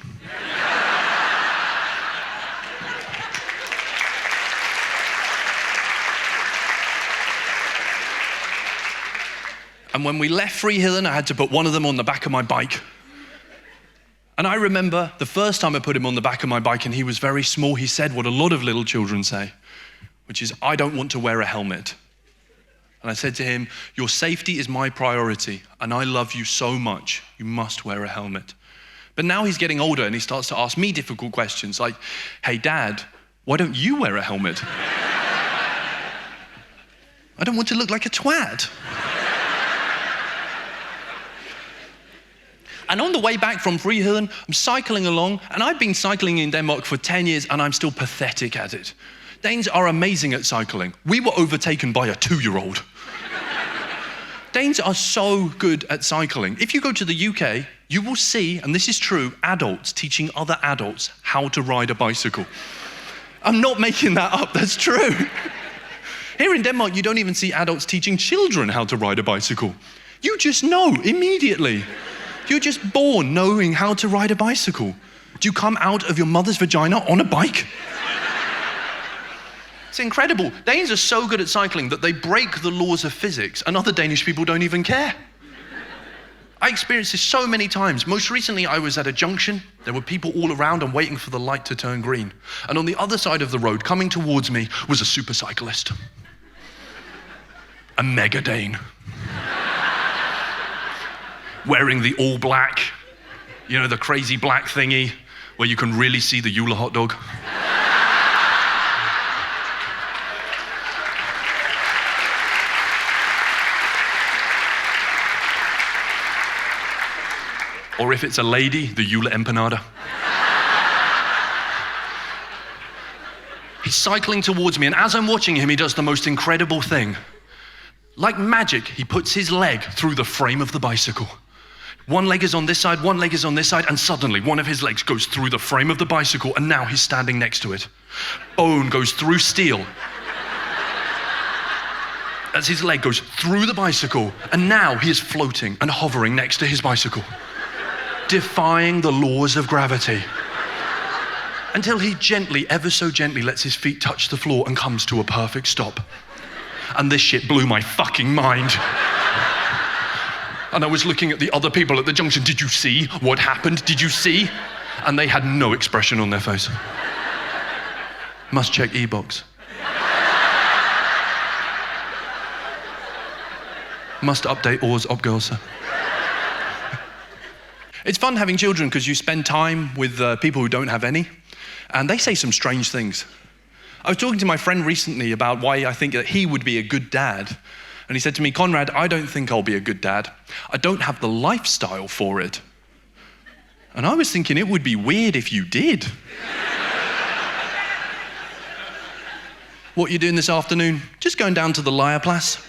And when we left Friheden, I had to put one of them on the back of my bike. And I remember the first time I put him on the back of my bike and he was very small, he said what a lot of little children say, which is, "I don't want to wear a helmet." And I said to him, "Your safety is my priority and I love you so much, you must wear a helmet." But now he's getting older and he starts to ask me difficult questions like, "Hey Dad, why don't you wear a helmet?" "I don't want to look like a twat." And on the way back from Friheden, I'm cycling along, and I've been cycling in Denmark for 10 years, and I'm still pathetic at it. Danes are amazing at cycling. We were overtaken by a 2-year-old. Danes are so good at cycling. If you go to the UK, you will see, and this is true, adults teaching other adults how to ride a bicycle. I'm not making that up, that's true. Here in Denmark, you don't even see adults teaching children how to ride a bicycle. You just know immediately. You're just born knowing how to ride a bicycle. Do you come out of your mother's vagina on a bike? It's incredible. Danes are so good at cycling that they break the laws of physics and other Danish people don't even care. I experienced this so many times. Most recently, I was at a junction. There were people all around and waiting for the light to turn green. And on the other side of the road, coming towards me, was a super cyclist. A mega Dane. Wearing the all black, you know, the crazy black thingy where you can really see the Jule hot dog. Or if it's a lady, the Jule empanada. He's cycling towards me, and as I'm watching him, he does the most incredible thing. Like magic, he puts his leg through the frame of the bicycle. One leg is on this side, one leg is on this side, and suddenly one of his legs goes through the frame of the bicycle, and now he's standing next to it. Bone goes through steel. As his leg goes through the bicycle, and now he is floating and hovering next to his bicycle, defying the laws of gravity. Until he gently, ever so gently, lets his feet touch the floor and comes to a perfect stop. And this shit blew my fucking mind. And I was looking at the other people at the junction. Did you see what happened? Did you see? And they had no expression on their face. Must check e-box. Must update Aarhus opgørelse. It's fun having children because you spend time with people who don't have any, and they say some strange things. I was talking to my friend recently about why I think that he would be a good dad. And he said to me, "Conrad, I don't think I'll be a good dad. I don't have the lifestyle for it." And I was thinking it would be weird if you did. What are you doing this afternoon? Just going down to the Lejerplads.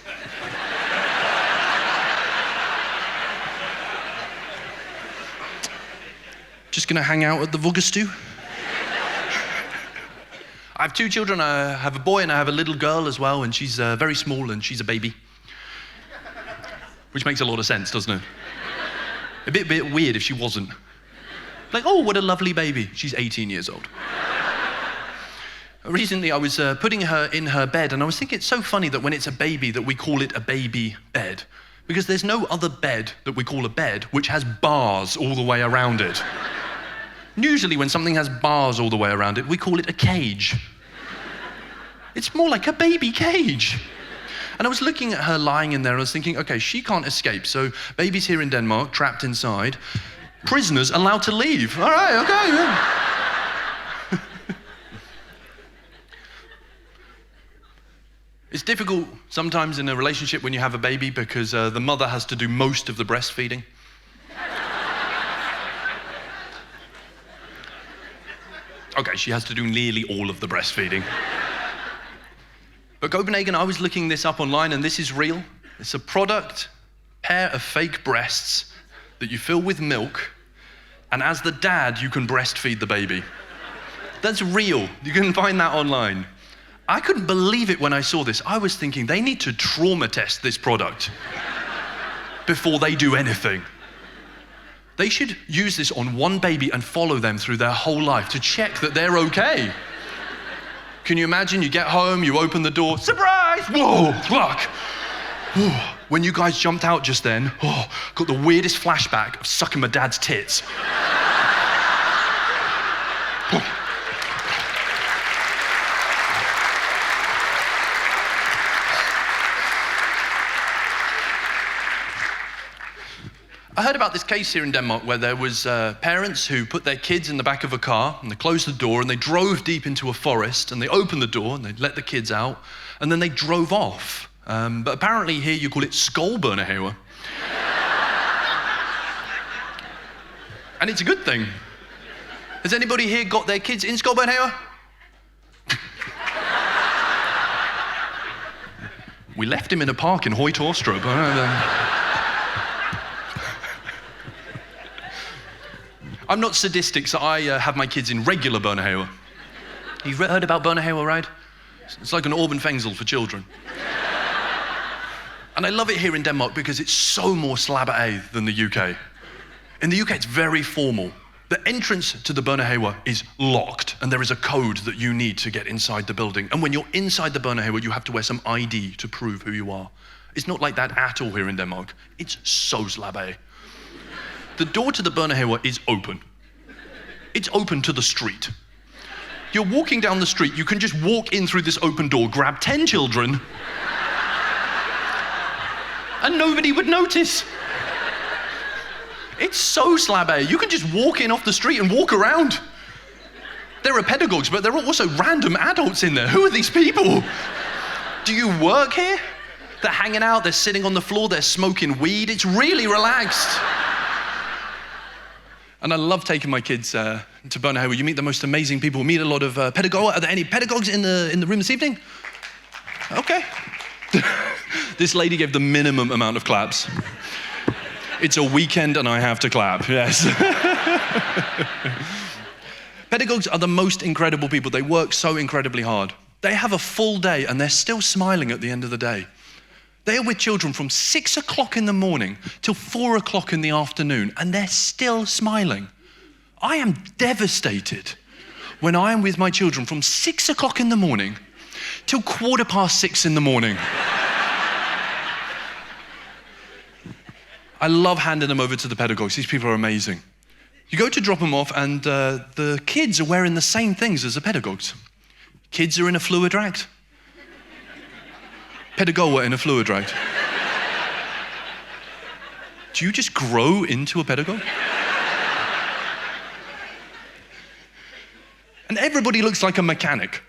Just gonna hang out at the vuggestue. I have 2 children. I have a boy and I have a little girl as well, and she's very small and she's a baby. Which makes a lot of sense, doesn't it? A bit weird if she wasn't. Like, oh, what a lovely baby. She's 18 years old. Recently, I was putting her in her bed, and I was thinking it's so funny that when it's a baby that we call it a baby bed, because there's no other bed that we call a bed which has bars all the way around it. Usually when something has bars all the way around it, we call it a cage. It's more like a baby cage. And I was looking at her lying in there, and I was thinking, okay, she can't escape, so baby's here in Denmark, trapped inside. Prisoners allowed to leave. All right, okay. Yeah. It's difficult sometimes in a relationship when you have a baby because the mother has to do most of the breastfeeding. Okay, she has to do nearly all of the breastfeeding. But Copenhagen, I was looking this up online, and this is real. It's a product, pair of fake breasts that you fill with milk, and as the dad, you can breastfeed the baby. That's real. You can find that online. I couldn't believe it when I saw this. I was thinking they need to trauma test this product before they do anything. They should use this on one baby and follow them through their whole life to check that they're okay. Can you imagine? You get home, you open the door, surprise! Whoa, fuck! When you guys jumped out just then, got the weirdest flashback of sucking my dad's tits. I heard about this case here in Denmark where there was parents who put their kids in the back of a car and they closed the door and they drove deep into a forest and they opened the door and they let the kids out and then they drove off. But apparently here you call it skålbørnehave. And it's a good thing. Has anybody here got their kids in skålbørnehave? We left him in a park in Høje Torstrup. I'm not sadistic, so I have my kids in regular børnehave. You've heard about børnehave, right? It's like an Orban Fengsel for children. And I love it here in Denmark because it's so more slab A than the UK. In the UK, it's very formal. The entrance to the børnehave is locked, and there is a code that you need to get inside the building. And when you're inside the børnehave, you have to wear some ID to prove who you are. It's not like that at all here in Denmark. It's so slab A. The door to the børnehave is open. It's open to the street. You're walking down the street, you can just walk in through this open door, grab 10 children, and nobody would notice. It's so slab A. You can just walk in off the street and walk around. There are pedagogues, but there are also random adults in there. Who are these people? Do you work here? They're hanging out, they're sitting on the floor, they're smoking weed. It's really relaxed. And I love taking my kids to børnehave. You meet the most amazing people. Meet a lot of pedagogues. Are there any pedagogues in the room this evening? Okay. This lady gave the minimum amount of claps. It's a weekend and I have to clap, yes. Pedagogues are the most incredible people. They work so incredibly hard. They have a full day and they're still smiling at the end of the day. They are with children from 6 o'clock in the morning till 4 o'clock in the afternoon, and they're still smiling. I am devastated when I am with my children from 6 o'clock in the morning till 6:15 in the morning. I love handing them over to the pedagogues. These people are amazing. You go to drop them off, and the kids are wearing the same things as the pedagogues. Kids are in a fluidract. Pedagogue in a fluidract. Do you just grow into a pedagogue? And everybody looks like a mechanic.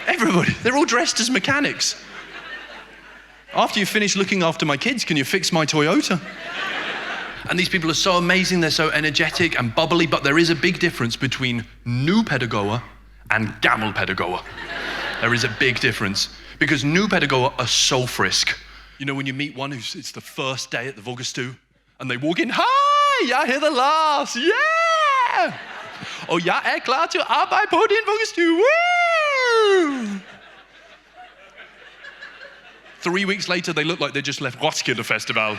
Everybody. They're all dressed as mechanics. After you finish looking after my kids, can you fix my Toyota? And these people are so amazing, they're so energetic and bubbly, but there is a big difference between new pedagogue and gammel pedagogue. There is a big difference. Because new pedagogues are so frisk. You know when you meet one it's the first day at the vuggestue, and they walk in, Hej, jeg hedder Lars, yeah! Og jeg er klar til at arbejde på din vuggestue, woo! 3 weeks later, they look like they just left Roskilde Festival.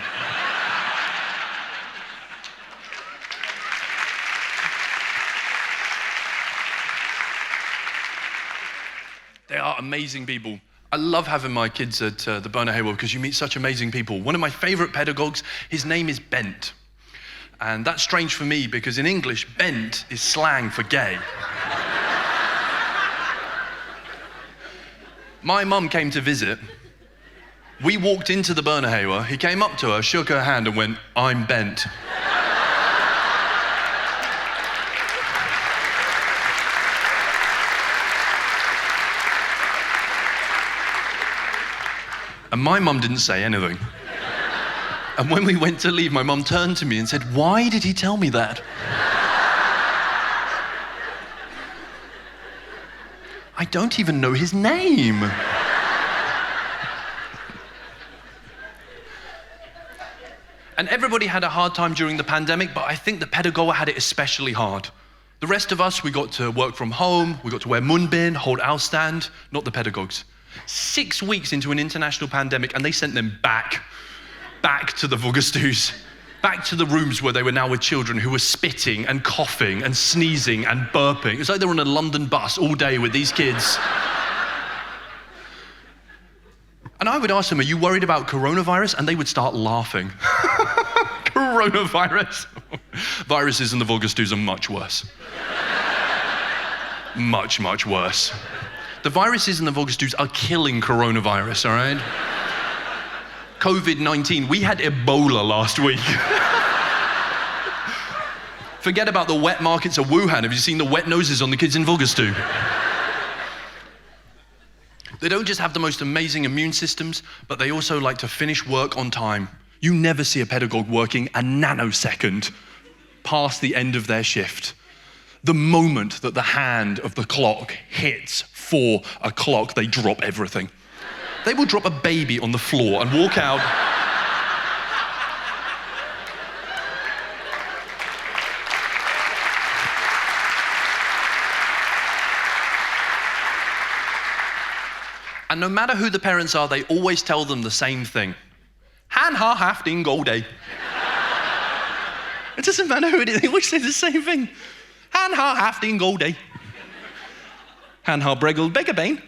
They are amazing people. I love having my kids at the Børnehave because you meet such amazing people. One of my favorite pedagogues, his name is Bent. And that's strange for me because in English, Bent is slang for gay. My mum came to visit. We walked into the Børnehave. He came up to her, shook her hand and went, "I'm Bent." And my mum didn't say anything. And when we went to leave, my mum turned to me and said, "Why did he tell me that?" I don't even know his name. And everybody had a hard time during the pandemic, but I think the pedagogue had it especially hard. The rest of us, we got to work from home, we got to wear mundbind, hold afstand, not the pedagogues. 6 weeks into an international pandemic, and they sent them back to the vuggestues, back to the rooms where they were now with children who were spitting and coughing and sneezing and burping. It's like they were on a London bus all day with these kids. And I would ask them, "Are you worried about coronavirus?" And they would start laughing. Coronavirus. Viruses in the vuggestues are much worse. Much, much worse. The viruses in the vuggestues are killing coronavirus, all right? COVID-19. We had Ebola last week. Forget about the wet markets of Wuhan. Have you seen the wet noses on the kids in vuggestu? They don't just have the most amazing immune systems, but they also like to finish work on time. You never see a pedagogue working a nanosecond past the end of their shift. The moment that the hand of the clock hits 4 o'clock, they drop everything. They will drop a baby on the floor and walk out. And no matter who the parents are, they always tell them the same thing. Han har haft en god dag. It doesn't matter who it is, they always say the same thing. Han har haft en god dag. Han har brækket begge ben.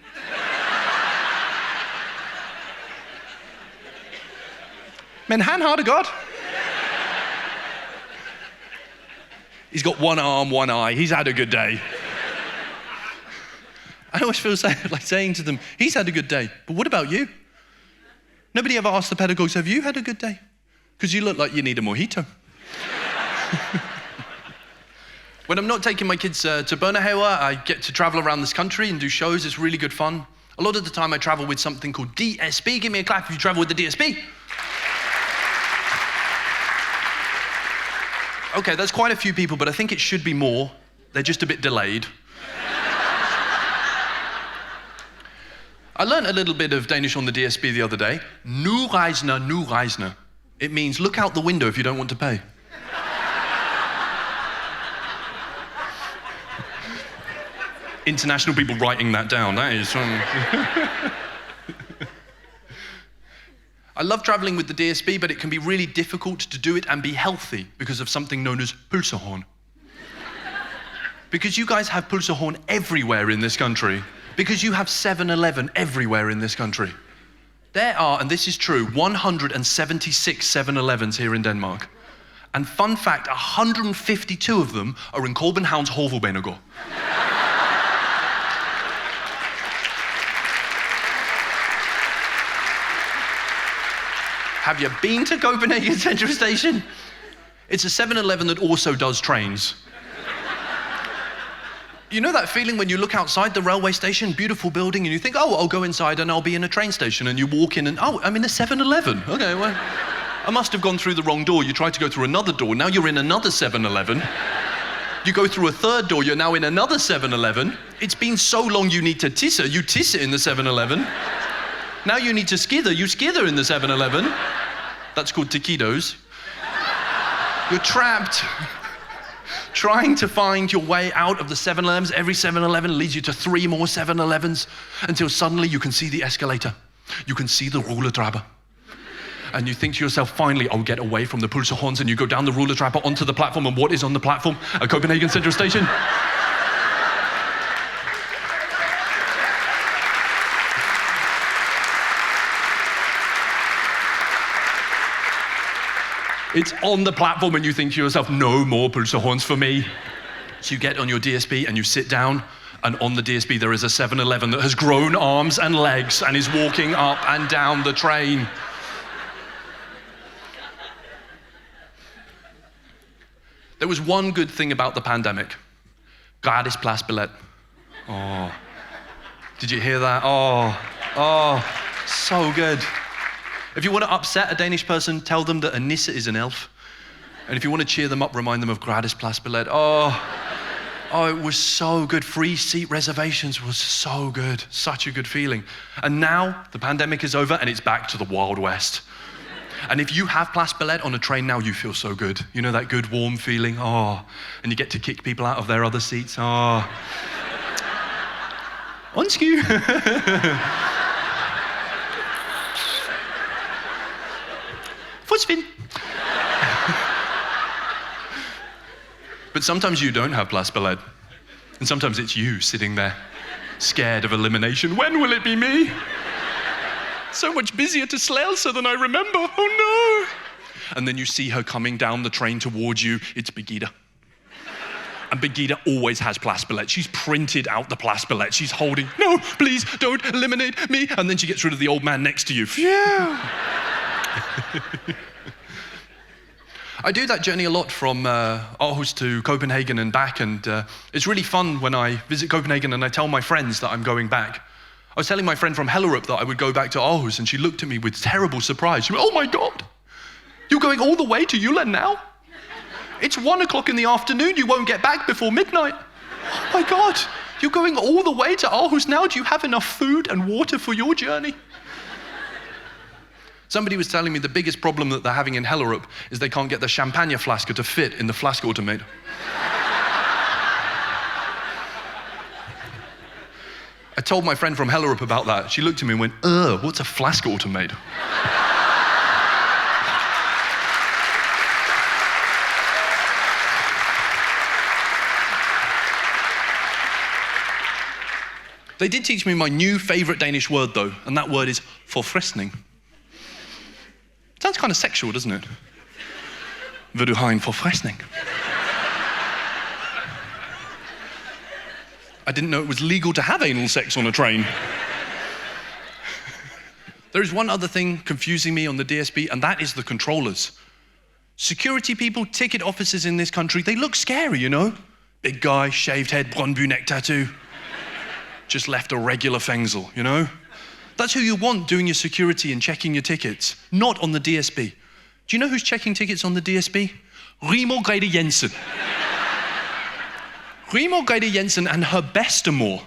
Men han har det godt. He's got one arm, one eye. He's had a good day. I always feel like saying to them, he's had a good day, but what about you? Nobody ever asked the pedagogues, have you had a good day? Because you look like you need a mojito. When I'm not taking my kids to Børnehave, I get to travel around this country and do shows. It's really good fun. A lot of the time I travel with something called DSB. Give me a clap if you travel with the DSB. Okay, that's quite a few people, but I think it should be more. They're just a bit delayed. I learned a little bit of Danish on the DSB the other day. Nu rejsende, nu rejsende. It means look out the window if you don't want to pay. International people writing that down, that is... I love traveling with the DSB, but it can be really difficult to do it and be healthy because of something known as pølsehorn. Because you guys have pølsehorn everywhere in this country. Because you have 7-Eleven everywhere in this country. There are, and this is true, 176 7-Elevens here in Denmark. And fun fact, 152 of them are in Københavns Hovedbanegård. Have you been to Copenhagen Central Station? It's a 7-Eleven that also does trains. You know that feeling when you look outside the railway station, beautiful building, and you think, oh, I'll go inside and I'll be in a train station, and you walk in and, oh, I'm in a 7-Eleven. Okay, well, I must have gone through the wrong door. You tried to go through another door, now you're in another 7-Eleven. You go through a third door, you're now in another 7-Eleven. It's been so long you need to tisse, you tisse in the 7-Eleven. Now you need to skither, you skither in the 7-Eleven. That's called taquitos. You're trapped. Trying to find your way out of the 7-Elevens. Every 7-Eleven leads you to 3 more 7-Elevens until suddenly you can see the escalator. You can see the rulletrappe. And you think to yourself, finally, I'll get away from the pølsehorns, and you go down the rulletrappe onto the platform, and what is on the platform? At Copenhagen Central Station. It's on the platform and you think to yourself, no more pølsehorns for me. So you get on your DSB and you sit down, and on the DSB there is a 7-Eleven that has grown arms and legs and is walking up and down the train. There was one good thing about the pandemic. Gratis pladsbillet. Oh. Did you hear that? Oh, so good. If you want to upset a Danish person, tell them that a nisse is an elf. And if you want to cheer them up, remind them of gratis pladsbillet. Oh, it was so good. Free seat reservations was so good. Such a good feeling. And now the pandemic is over and it's back to the Wild West. And if you have pladsbillet on a train now, you feel so good. You know that good warm feeling? Oh, and you get to kick people out of their other seats. Oh. Undskyld. Forsvind. But sometimes you don't have pladsbillet. And sometimes it's you sitting there, scared of elimination. When will it be me? So much busier to Slelse than I remember. Oh no. And then you see her coming down the train towards you. It's Birgitte. And Birgitte always has pladsbillet. She's printed out the pladsbillet. She's holding, no, please don't eliminate me. And then she gets rid of the old man next to you. Phew. I do that journey a lot from Aarhus to Copenhagen and back, and it's really fun when I visit Copenhagen and I tell my friends that I'm going back. I was telling my friend from Hellerup that I would go back to Aarhus, and she looked at me with terrible surprise. She went, oh my God, you're going all the way to Jylland now? It's 1 o'clock in the afternoon, you won't get back before midnight. Oh my God, you're going all the way to Aarhus now? Do you have enough food and water for your journey? Somebody was telling me the biggest problem that they're having in Hellerup is they can't get the champagne flasker to fit in the flask automat. I told my friend from Hellerup about that. She looked at me and went, what's a flask automat? They did teach me my new favorite Danish word though, and that word is forfriskning. Sounds kind of sexual, doesn't it? Vil du have en forfriskning? I didn't know it was legal to have anal sex on a train. There is one other thing confusing me on the DSB, and that is the controllers. Security people, ticket officers in this country, they look scary, you know? Big guy, shaved head, Brøndby neck tattoo. Just left a regular fengsel, you know? That's who you want doing your security and checking your tickets, not on the DSB. Do you know who's checking tickets on the DSB? Rigmor Grete Jensen. Rigmor Grete Jensen and her bestemor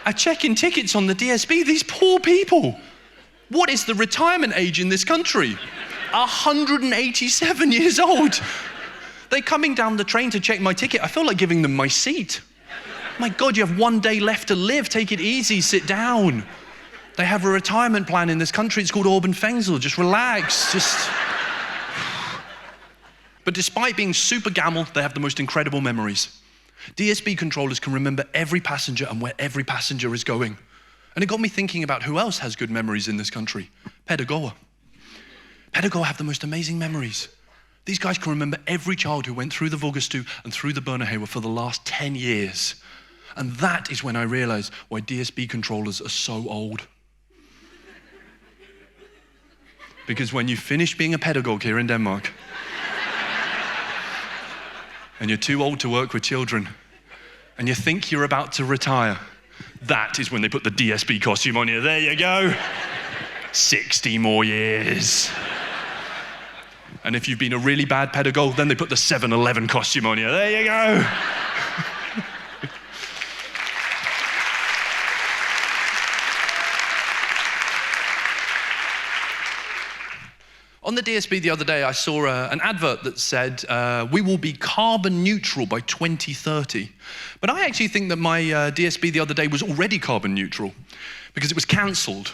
are checking tickets on the DSB. These poor people. What is the retirement age in this country? 187 years old. They're coming down the train to check my ticket. I feel like giving them my seat. My God, you have 1 day left to live. Take it easy, sit down. They have a retirement plan in this country. It's called Oben Fengsel. Just relax, just... But despite being super gammal, they have the most incredible memories. DSB controllers can remember every passenger and where every passenger is going. And it got me thinking about who else has good memories in this country. Pædagoger. Pædagoger have the most amazing memories. These guys can remember every child who went through the vuggestue and through the børnehave for the last 10 years. And that is when I realized why DSB controllers are so old. Because when you finish being a pedagogue here in Denmark, and you're too old to work with children, and you think you're about to retire, that is when they put the DSB costume on you. There you go. 60 more years. And if you've been a really bad pedagogue, then they put the 7-Eleven costume on you. There you go. On the DSB the other day, I saw an advert that said, we will be carbon neutral by 2030. But I actually think that my DSB the other day was already carbon neutral because it was cancelled.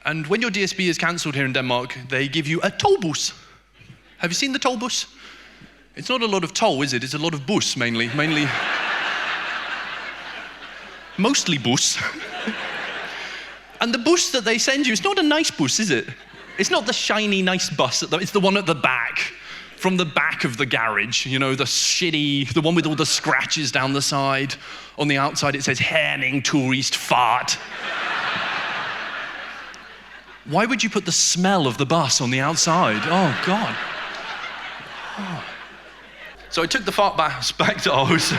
And when your DSB is cancelled here in Denmark, they give you a tollbus. Have you seen the tollbus? It's not a lot of toll, is it? It's a lot of bus, mainly. Mostly bus. And the bus that they send you, it's not a nice bus, is it? It's not the shiny, nice bus. It's the one at the back, from the back of the garage. You know, the shitty, the one with all the scratches down the side. On the outside, it says, Herning Tourist Fahrt. Why would you put the smell of the bus on the outside? Oh, God. Oh. So I took the fart bus back to Aarhus.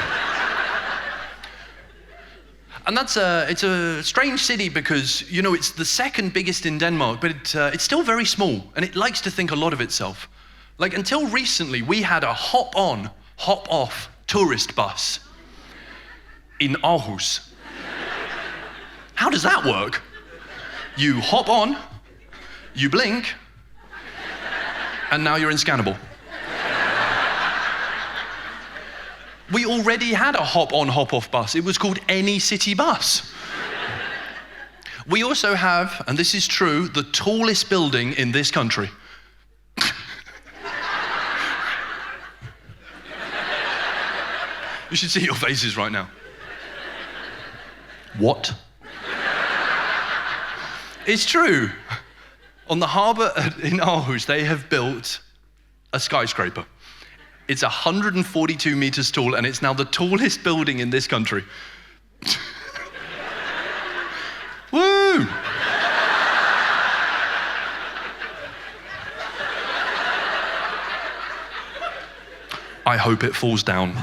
And it's a strange city because, you know, it's the second biggest in Denmark, but it's still very small, and it likes to think a lot of itself. Like, until recently, we had a hop-on, hop-off tourist bus in Aarhus. How does that work? You hop on, you blink, and now you're inscannable. We already had a hop-on, hop-off bus. It was called Any City Bus. We also have, and this is true, the tallest building in this country. You should see your faces right now. What? It's true. On the harbour in Aarhus, they have built a skyscraper. It's 142 meters tall, and it's now the tallest building in this country. Woo! I hope it falls down.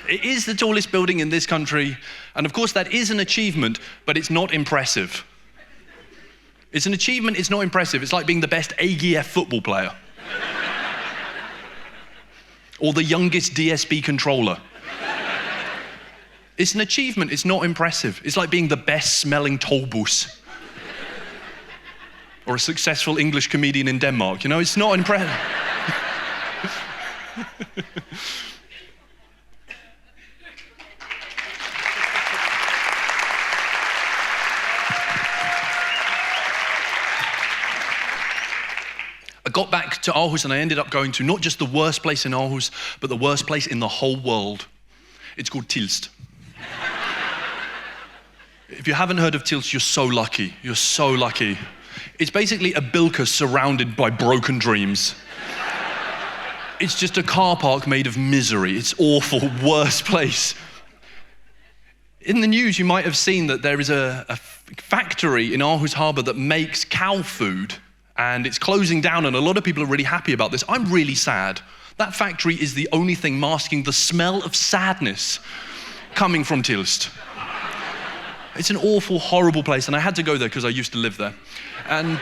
It is the tallest building in this country, and of course that is an achievement, but it's not impressive. It's an achievement, it's not impressive. It's like being the best AGF football player. Or the youngest DSB controller. It's an achievement, it's not impressive. It's like being the best smelling tollbus. Or a successful English comedian in Denmark. You know, it's not impressive. I got back to Aarhus and I ended up going to not just the worst place in Aarhus, but the worst place in the whole world. It's called Tilst. If you haven't heard of Tilst, you're so lucky. You're so lucky. It's basically a bilka surrounded by broken dreams. It's just a car park made of misery. It's awful, worst place. In the news, you might have seen that there is a factory in Aarhus Harbour that makes cow food, and it's closing down, and a lot of people are really happy about this. I'm really sad. That factory is the only thing masking the smell of sadness coming from Tilst. It's an awful, horrible place, and I had to go there because I used to live there. And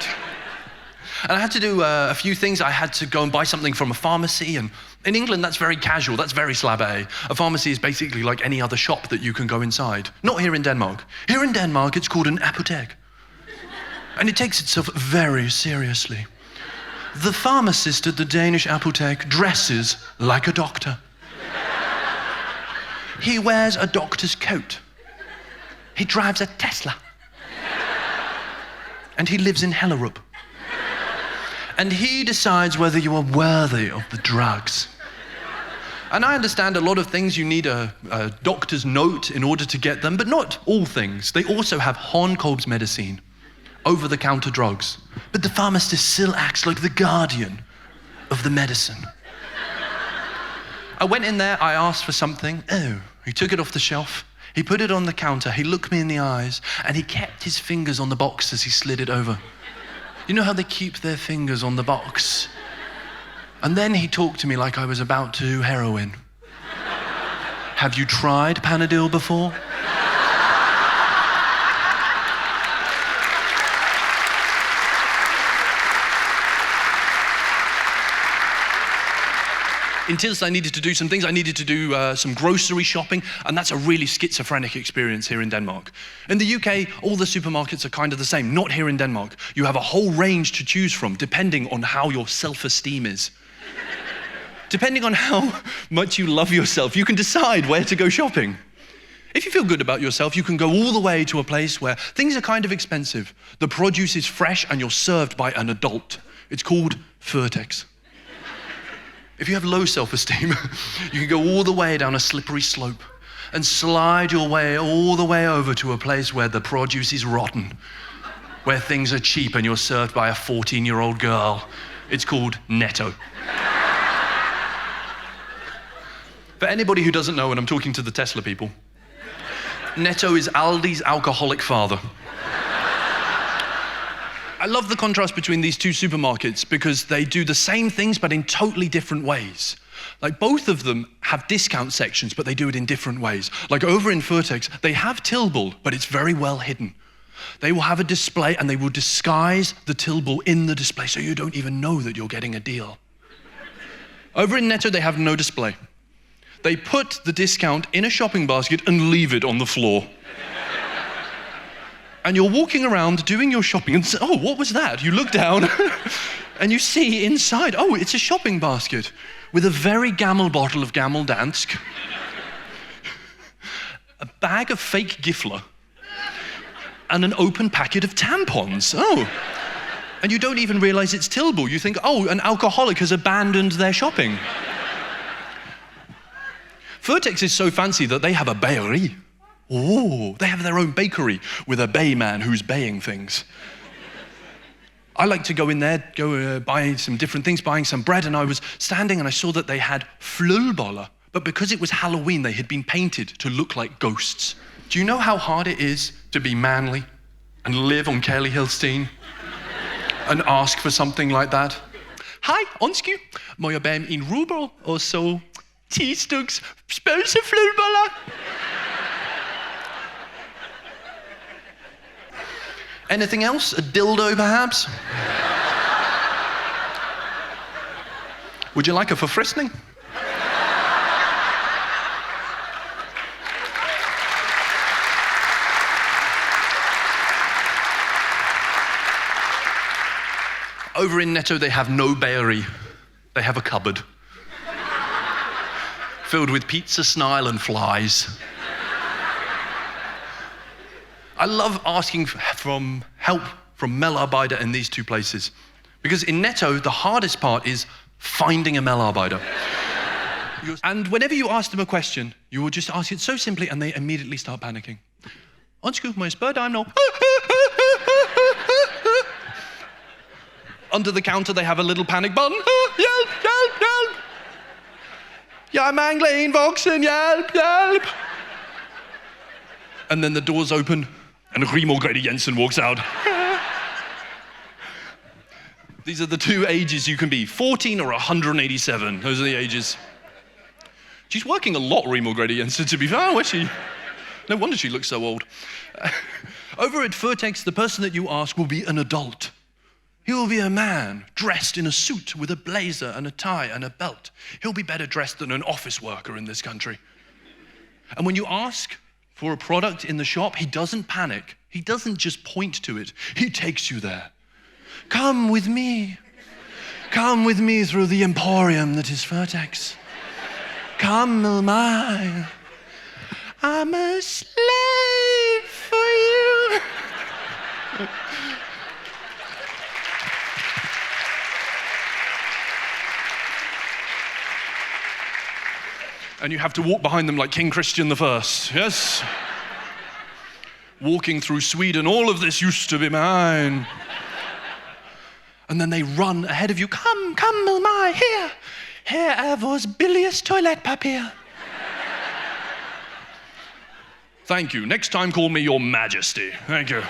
I had to do a few things. I had to go and buy something from a pharmacy, and in England, that's very casual, that's very slabbe. A pharmacy is basically like any other shop that you can go inside. Not here in Denmark. Here in Denmark, it's called an apotek. And it takes itself very seriously. The pharmacist at the Danish apotek dresses like a doctor. He wears a doctor's coat. He drives a Tesla. And he lives in Hellerup. And he decides whether you are worthy of the drugs. And I understand a lot of things you need a doctor's note in order to get them, but not all things. They also have Hornkolb's medicine, over-the-counter drugs. But the pharmacist still acts like the guardian of the medicine. I went in there, I asked for something. Oh, he took it off the shelf. He put it on the counter. He looked me in the eyes, and he kept his fingers on the box as he slid it over. You know how they keep their fingers on the box? And then he talked to me like I was about to do heroin. Have you tried Panadil before? In Tilst, I needed to do some things. I needed to do some grocery shopping, and that's a really schizophrenic experience here in Denmark. In the UK, all the supermarkets are kind of the same. Not here in Denmark. You have a whole range to choose from, depending on how your self-esteem is. Depending on how much you love yourself, you can decide where to go shopping. If you feel good about yourself, you can go all the way to a place where things are kind of expensive. The produce is fresh, and you're served by an adult It's called Vertex. If you have low self-esteem, you can go all the way down a slippery slope and slide your way all the way over to a place where the produce is rotten, where things are cheap and you're served by a 14-year-old girl. It's called Netto. For anybody who doesn't know, and I'm talking to the Tesla people, Netto is Aldi's alcoholic father. I love the contrast between these two supermarkets because they do the same things but in totally different ways. Like both of them have discount sections, but they do it in different ways. Like over in Vertex, they have Tilbull, but it's very well hidden. They will have a display and they will disguise the Tilbull in the display so you don't even know that you're getting a deal. Over in Netto, they have no display. They put the discount in a shopping basket and leave it on the floor. And you're walking around doing your shopping and say, oh, what was that? You look down and you see inside, oh, it's a shopping basket with a very gammal bottle of Gammal Dansk, a bag of fake Gifler, and an open packet of tampons. Oh. And you don't even realize it's Tilbull. You think, oh, an alcoholic has abandoned their shopping. Vertex is so fancy that they have a bakery. Oh, they have their own bakery with a bay man who's baying things. I like to go in there, buy some different things, buying some bread, and I was standing and I saw that they had flødeboller, but because it was Halloween, they had been painted to look like ghosts. Do you know how hard it is to be manly and live on Kelly Hillstein and ask for something like that? Hej, undskyld, må jeg bage en rugbrød og så 10 styks spølseflødeboller? Anything else? A dildo, perhaps? Would you like a forfriskning? Over in Netto, they have no bakery. They have a cupboard filled with pizza, snile, and flies. I love asking for help from Melarbejder in these two places. Because in Netto, the hardest part is finding a Melarbejder. And whenever you ask them a question, you will just ask it so simply and they immediately start panicking. Undskyld, må jeg spørge dig nå? Under the counter, they have a little panic button. Hjælp, hjælp, hjælp! Jeg mangler en voksen, hjælp, hjælp! And then the doors open, and Rigmor Grete Jensen walks out. These are the two ages you can be, 14 or 187. Those are the ages. She's working a lot, Rigmor Grete Jensen, to be fair, was she? No wonder she looks so old. Over at Vertex, the person that you ask will be an adult. He will be a man dressed in a suit with a blazer and a tie and a belt. He'll be better dressed than an office worker in this country. And when you ask for a product in the shop, he doesn't panic. He doesn't just point to it. He takes you there. Come with me. Come with me through the emporium that is Vertex. Come, my. I'm a slave for you. And you have to walk behind them like King Christian I, yes? Walking through Sweden, all of this used to be mine. And then they run ahead of you. Come, my, here. Here er vores billigste toiletpapir. Thank you. Next time, call me your majesty. Thank you.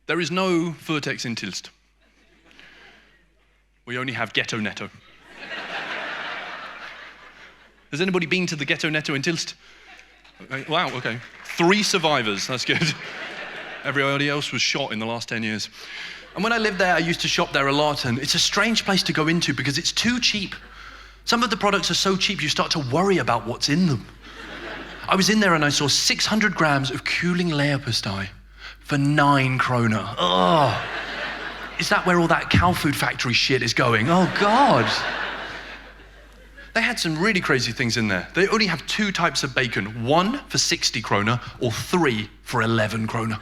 There is no Vertex in Tilst. We only have Ghetto Netto. Has anybody been to the Ghetto Netto in Tilst? Okay. Wow, okay. 3 survivors, that's good. Everybody else was shot in the last 10 years. And when I lived there, I used to shop there a lot, and it's a strange place to go into because it's too cheap. Some of the products are so cheap, you start to worry about what's in them. I was in there and I saw 600 grams of cooling leverpostej for 9 kroner. Oh, is that where all that cow food factory shit is going? Oh, God. They had some really crazy things in there. They only have 2 types of bacon, 1 for 60 kroner or 3 for 11 kroner.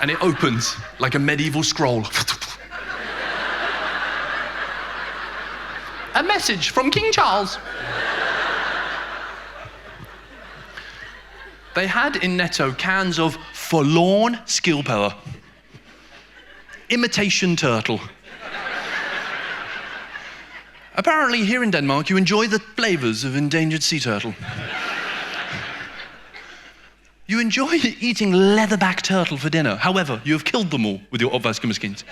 And it opens like a medieval scroll. A message from King Charles. They had in Netto cans of forlorn skillpellar, imitation turtle. Apparently here in Denmark you enjoy the flavors of endangered sea turtle. You enjoy eating leatherback turtle for dinner. However, you have killed them all with your opvaskemaskines.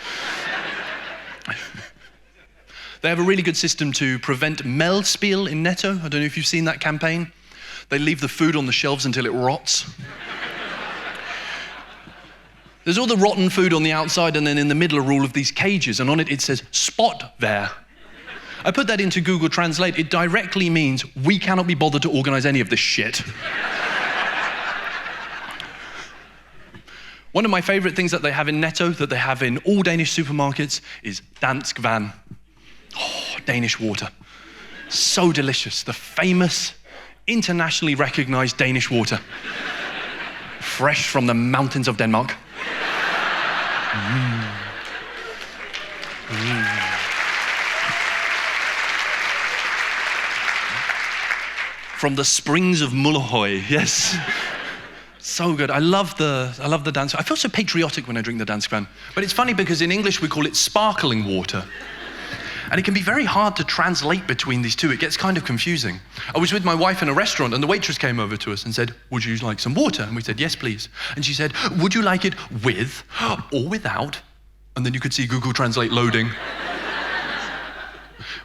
They have a really good system to prevent meldspill in Netto. I don't know if you've seen that campaign. They leave the food on the shelves until it rots. There's all the rotten food on the outside, and then in the middle are all of these cages, and on it says, "Spot there." I put that into Google Translate. It directly means, we cannot be bothered to organize any of this shit. One of my favorite things that they have in Netto, that they have in all Danish supermarkets, is dansk vand. Oh, Danish water. So delicious. The famous, internationally recognized Danish water. Fresh from the mountains of Denmark. From the springs of Mullerhøj, yes. So good. I love the dansk. I feel so patriotic when I drink the dansk vand. But it's funny because in English we call it sparkling water. And it can be very hard to translate between these two. It gets kind of confusing. I was with my wife in a restaurant and the waitress came over to us and said, "Would you like some water?" And we said, "Yes, please." And she said, "Would you like it with or without?" And then you could see Google Translate loading.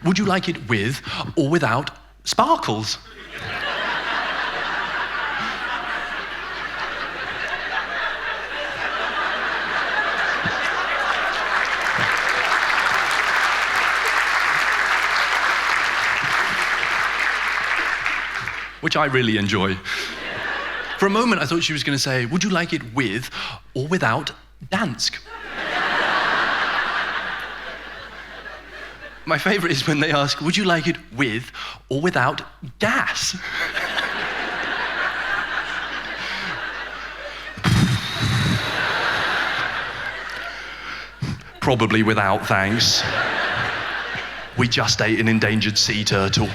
"Would you like it with or without sparkles?" Which I really enjoy. For a moment, I thought she was going to say, "Would you like it with or without dansk?" My favorite is when they ask, "Would you like it with or without gas?" Probably without, thanks. We just ate an endangered sea turtle.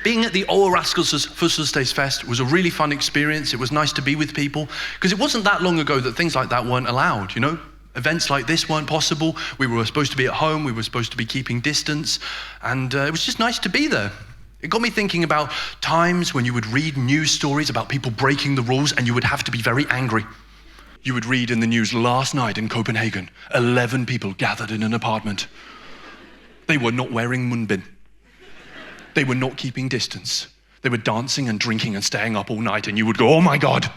Being at the Aarhus Fødselsdagsfest was a really fun experience. It was nice to be with people, because it wasn't that long ago that things like that weren't allowed, you know? Events like this weren't possible. We were supposed to be at home, we were supposed to be keeping distance, and it was just nice to be there. It got me thinking about times when you would read news stories about people breaking the rules and you would have to be very angry. You would read in the news, "Last night in Copenhagen, 11 people gathered in an apartment. They were not wearing mundbind. They were not keeping distance. They were dancing and drinking and staying up all night," and you would go, "Oh my God,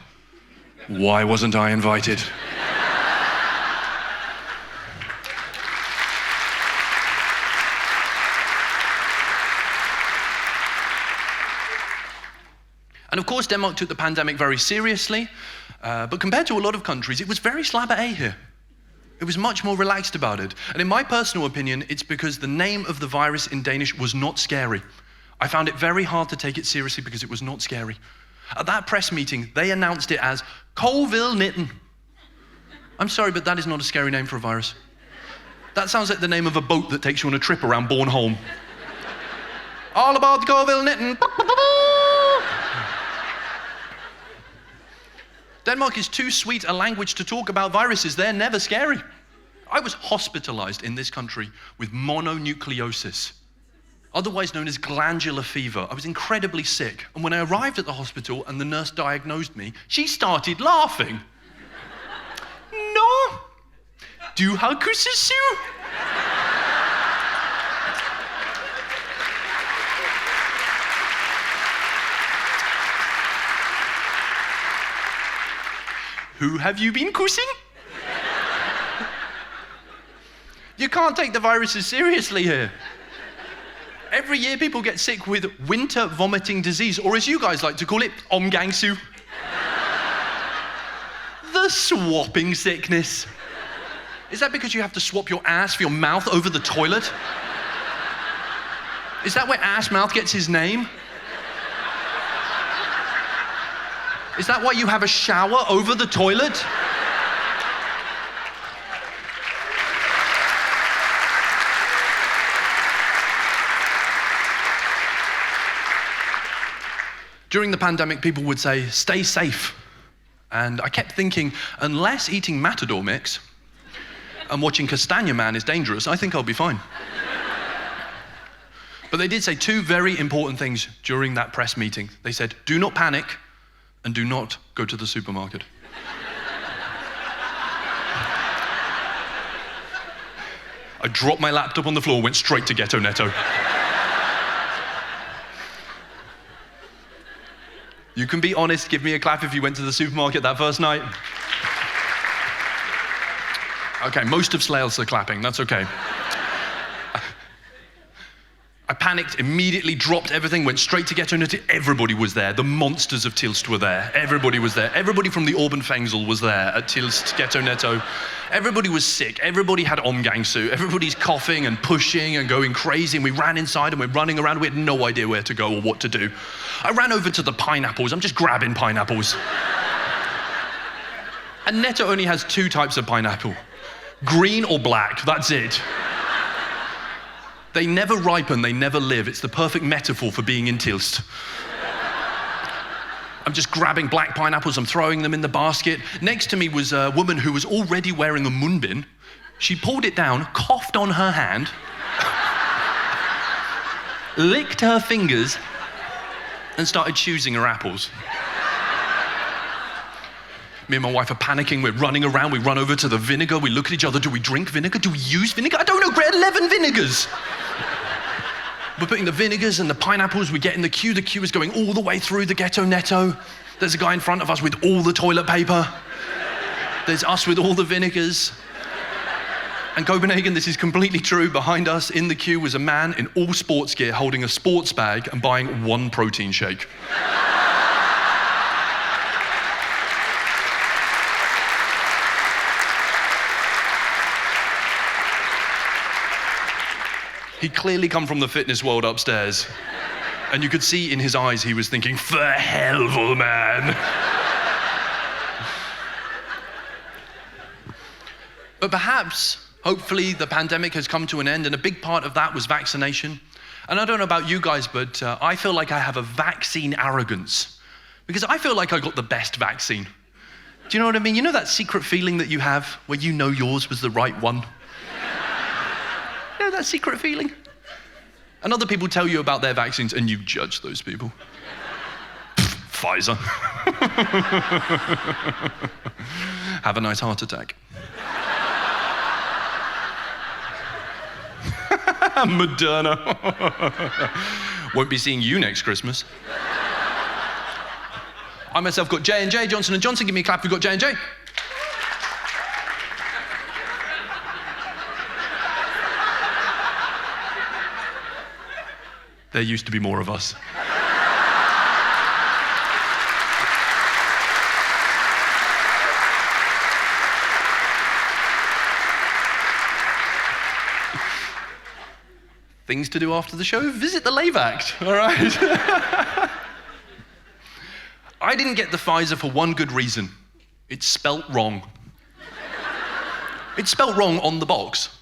why wasn't I invited?" And of course, Denmark took the pandemic very seriously, but compared to a lot of countries, it was very slap A here. It was much more relaxed about it. And in my personal opinion, it's because the name of the virus in Danish was not scary. I found it very hard to take it seriously because it was not scary. At that press meeting, they announced it as COVID-19. I'm sorry, but that is not a scary name for a virus. That sounds like the name of a boat that takes you on a trip around Bornholm. All about COVID-19. Denmark is too sweet a language to talk about viruses. They're never scary. I was hospitalized in this country with mononucleosis, otherwise known as glandular fever. I was incredibly sick, and when I arrived at the hospital and the nurse diagnosed me, she started laughing. "No, du har kussesyg." Who have you been kussing? You can't take the viruses seriously here. Every year people get sick with winter vomiting disease, or as you guys like to call it, omgangssyg. The swapping sickness. Is that because you have to swap your ass for your mouth over the toilet? Is that where ass mouth gets his name? Is that why you have a shower over the toilet? During the pandemic, people would say, stay safe. And I kept thinking, unless eating Matador mix and watching Castagna Man is dangerous, I think I'll be fine. But they did say two very important things during that press meeting. They said, do not panic and do not go to the supermarket. I dropped my laptop on the floor, went straight to Ghetto Netto. You can be honest, give me a clap if you went to the supermarket that first night. Okay, most of Slails are clapping, that's okay. I panicked, immediately dropped everything, went straight to Ghetto Netto. Everybody was there. The monsters of Tilst were there. Everybody was there. Everybody from the Orban Fengsel was there at Tilst, Ghetto Netto. Everybody was sick. Everybody had omgangsu. Everybody's coughing and pushing and going crazy. And we ran inside and we're running around. We had no idea where to go or what to do. I ran over to the pineapples. I'm just grabbing pineapples. And Netto only has two types of pineapple. Green or black, that's it. They never ripen, they never live. It's the perfect metaphor for being in Tilst. I'm just grabbing black pineapples, I'm throwing them in the basket. Next to me was a woman who was already wearing a munbin. She pulled it down, coughed on her hand, licked her fingers, and started choosing her apples. Me and my wife are panicking, we're running around, we run over to the vinegar, we look at each other, do we drink vinegar? Do we use vinegar? I don't know, grade 11 vinegars. We're putting the vinegars and the pineapples, we get in the queue is going all the way through the Ghetto Netto. There's a guy in front of us with all the toilet paper. There's us with all the vinegars. And Copenhagen, this is completely true, behind us in the queue was a man in all sports gear holding a sports bag and buying one protein shake. He'd clearly come from the fitness world upstairs. And you could see in his eyes he was thinking, for hell, man. But perhaps, hopefully, the pandemic has come to an end, and a big part of that was vaccination. And I don't know about you guys, but I feel like I have a vaccine arrogance. Because I feel like I got the best vaccine. Do you know what I mean? You know that secret feeling that you have where you know yours was the right one? You know that secret feeling? And other people tell you about their vaccines and you judge those people. Pfizer. Have a nice heart attack. Moderna. Won't be seeing you next Christmas. I myself got J&J, Johnson & Johnson. Give me a clap if you've got J&J. There used to be more of us. Things to do after the show, visit the Lave Act, all right? I didn't get the Pfizer for one good reason. It's spelt wrong. It's spelt wrong on the box.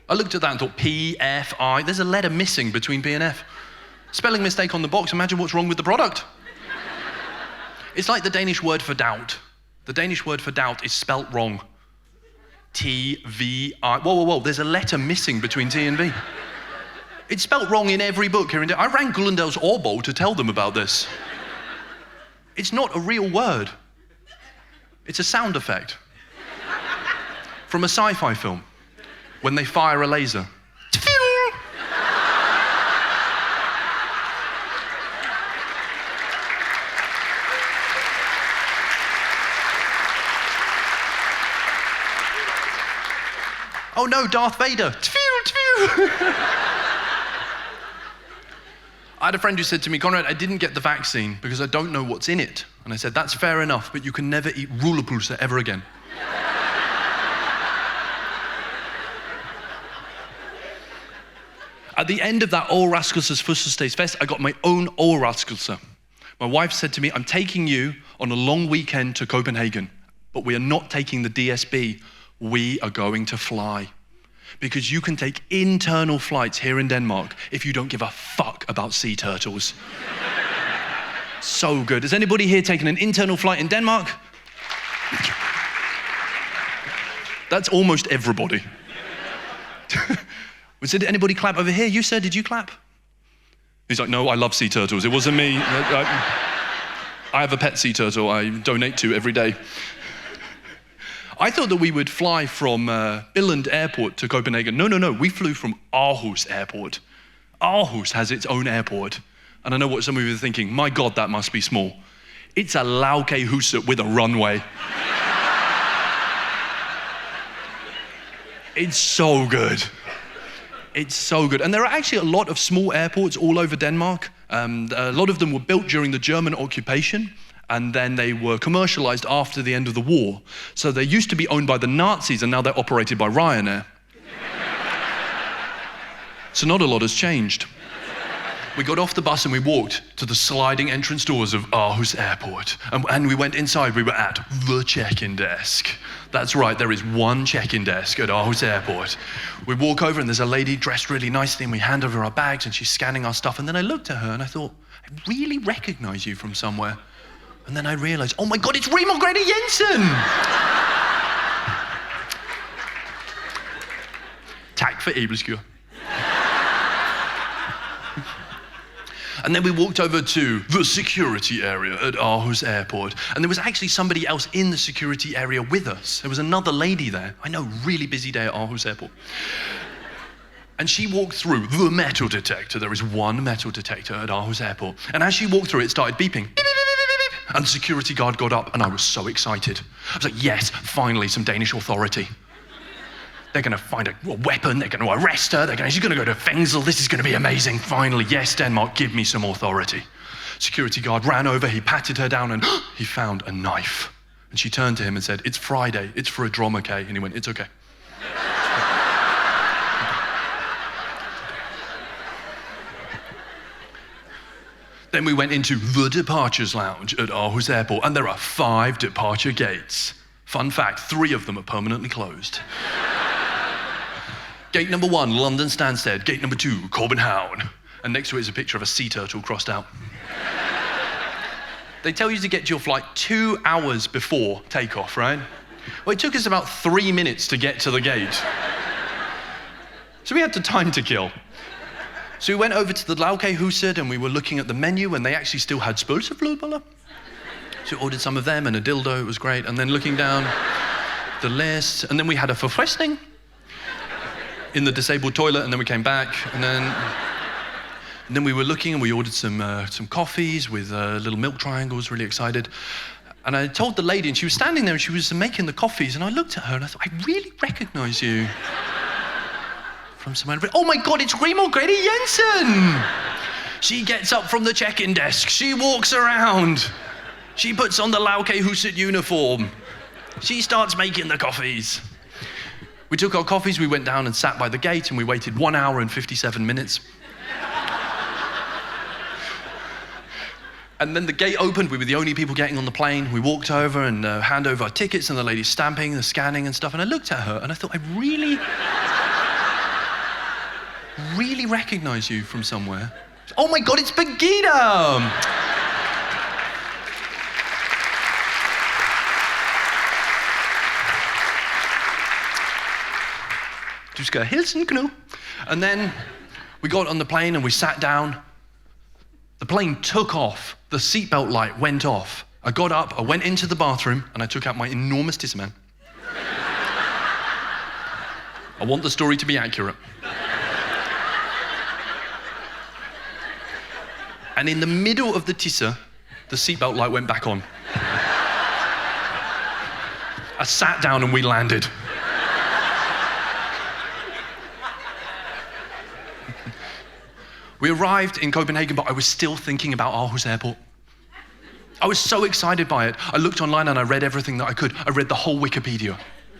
I looked at that and thought, P, F, I. There's a letter missing between P and F. Spelling mistake on the box, imagine what's wrong with the product. It's like the Danish word for doubt. The Danish word for doubt is spelt wrong. T, V, I. Whoa, there's a letter missing between T and V. It's spelt wrong in every book here in I rang Gullendel's Årbo to tell them about this. It's not a real word. It's a sound effect. From a sci-fi film. When they fire a laser. Oh no, Darth Vader. I had a friend who said to me, Conrad, I didn't get the vaccine because I don't know what's in it. And I said, that's fair enough, but you can never eat rullepulse ever again. At the end of that Aarhus Fødselsdagsfest, I got my own Aarhus. My wife said to me, I'm taking you on a long weekend to Copenhagen, but we are not taking the DSB. We are going to fly. Because you can take internal flights here in Denmark if you don't give a fuck about sea turtles. So good. Has anybody here taken an internal flight in Denmark? That's almost everybody. Did anybody clap over here? You, sir, did you clap? He's like, no, I love sea turtles. It wasn't me. I have a pet sea turtle I donate to every day. I thought that we would fly from Billund Airport to Copenhagen. No, we flew from Aarhus Airport. Aarhus has its own airport. And I know what some of you are thinking, my God, that must be small. It's a Hyggelicious with a runway. It's so good. It's so good. And there are actually a lot of small airports all over Denmark. A lot of them were built during the German occupation, and then they were commercialized after the end of the war. So they used to be owned by the Nazis, and now they're operated by Ryanair. So not a lot has changed. We got off the bus and we walked to the sliding entrance doors of Aarhus Airport. And we went inside, we were at the check-in desk. That's right, there is one check-in desk at Aarhus Airport. We walk over and there's a lady dressed really nicely and we hand over our bags and she's scanning our stuff. And then I looked at her and I thought, I really recognize you from somewhere. And then I realized, oh my God, it's Rigmor Grete Jensen! Tak for æbleskyr. And then we walked over to the security area at Aarhus Airport. And there was actually somebody else in the security area with us. There was another lady there. I know, really busy day at Aarhus Airport. And she walked through the metal detector. There is one metal detector at Aarhus Airport. And as she walked through, it started beeping. Beep, beep, beep, beep, beep. And the security guard got up, and I was so excited. I was like, yes, finally, some Danish authority. They're going to find a weapon, they're going to arrest her, she's going to go to Fængsel, this is going to be amazing. Finally, yes, Denmark, give me some authority. Security guard ran over, he patted her down, and he found a knife. And she turned to him and said, it's Friday, it's for a dromake. And he went, it's okay. Then we went into the departures lounge at Aarhus Airport, and there are 5 departure gates. Fun fact, 3 of them are permanently closed. Gate number 1, London Stansted. Gate number 2, Copenhagen. And next to it is a picture of a sea turtle crossed out. They tell you to get to your flight 2 hours before takeoff, right? Well, it took us about 3 minutes to get to the gate. So we had the time to kill. So we went over to the Hyggelicious and we were looking at the menu and they actually still had flødeboller. So we ordered some of them and a dildo, it was great. And then looking down the list, and then we had a forfriskning in the disabled toilet, and then we came back, and then we were looking and we ordered some coffees with little milk triangles, really excited. And I told the lady, and she was standing there and she was making the coffees, and I looked at her and I thought, I really recognize you from somewhere. Oh my God, it's Rigmor Grete Jensen! She gets up from the check-in desk, she walks around, she puts on the Hyggelicious uniform, she starts making the coffees. We took our coffees, we went down and sat by the gate, and we waited 1 hour and 57 minutes. And then the gate opened, we were the only people getting on the plane. We walked over and hand over our tickets, and the lady's stamping, the scanning and stuff, and I looked at her and I thought, I really recognize you from somewhere. Oh my God, it's Birgitte! Du skal hilsen, Knud. And then we got on the plane and we sat down. The plane took off. The seatbelt light went off. I got up, I went into the bathroom, and I took out my enormous tisserand. I want the story to be accurate. And in the middle of the tisser, the seatbelt light went back on. I sat down and we landed. We arrived in Copenhagen, but I was still thinking about Aarhus Airport. I was so excited by it. I looked online and I read everything that I could. I read the whole Wikipedia.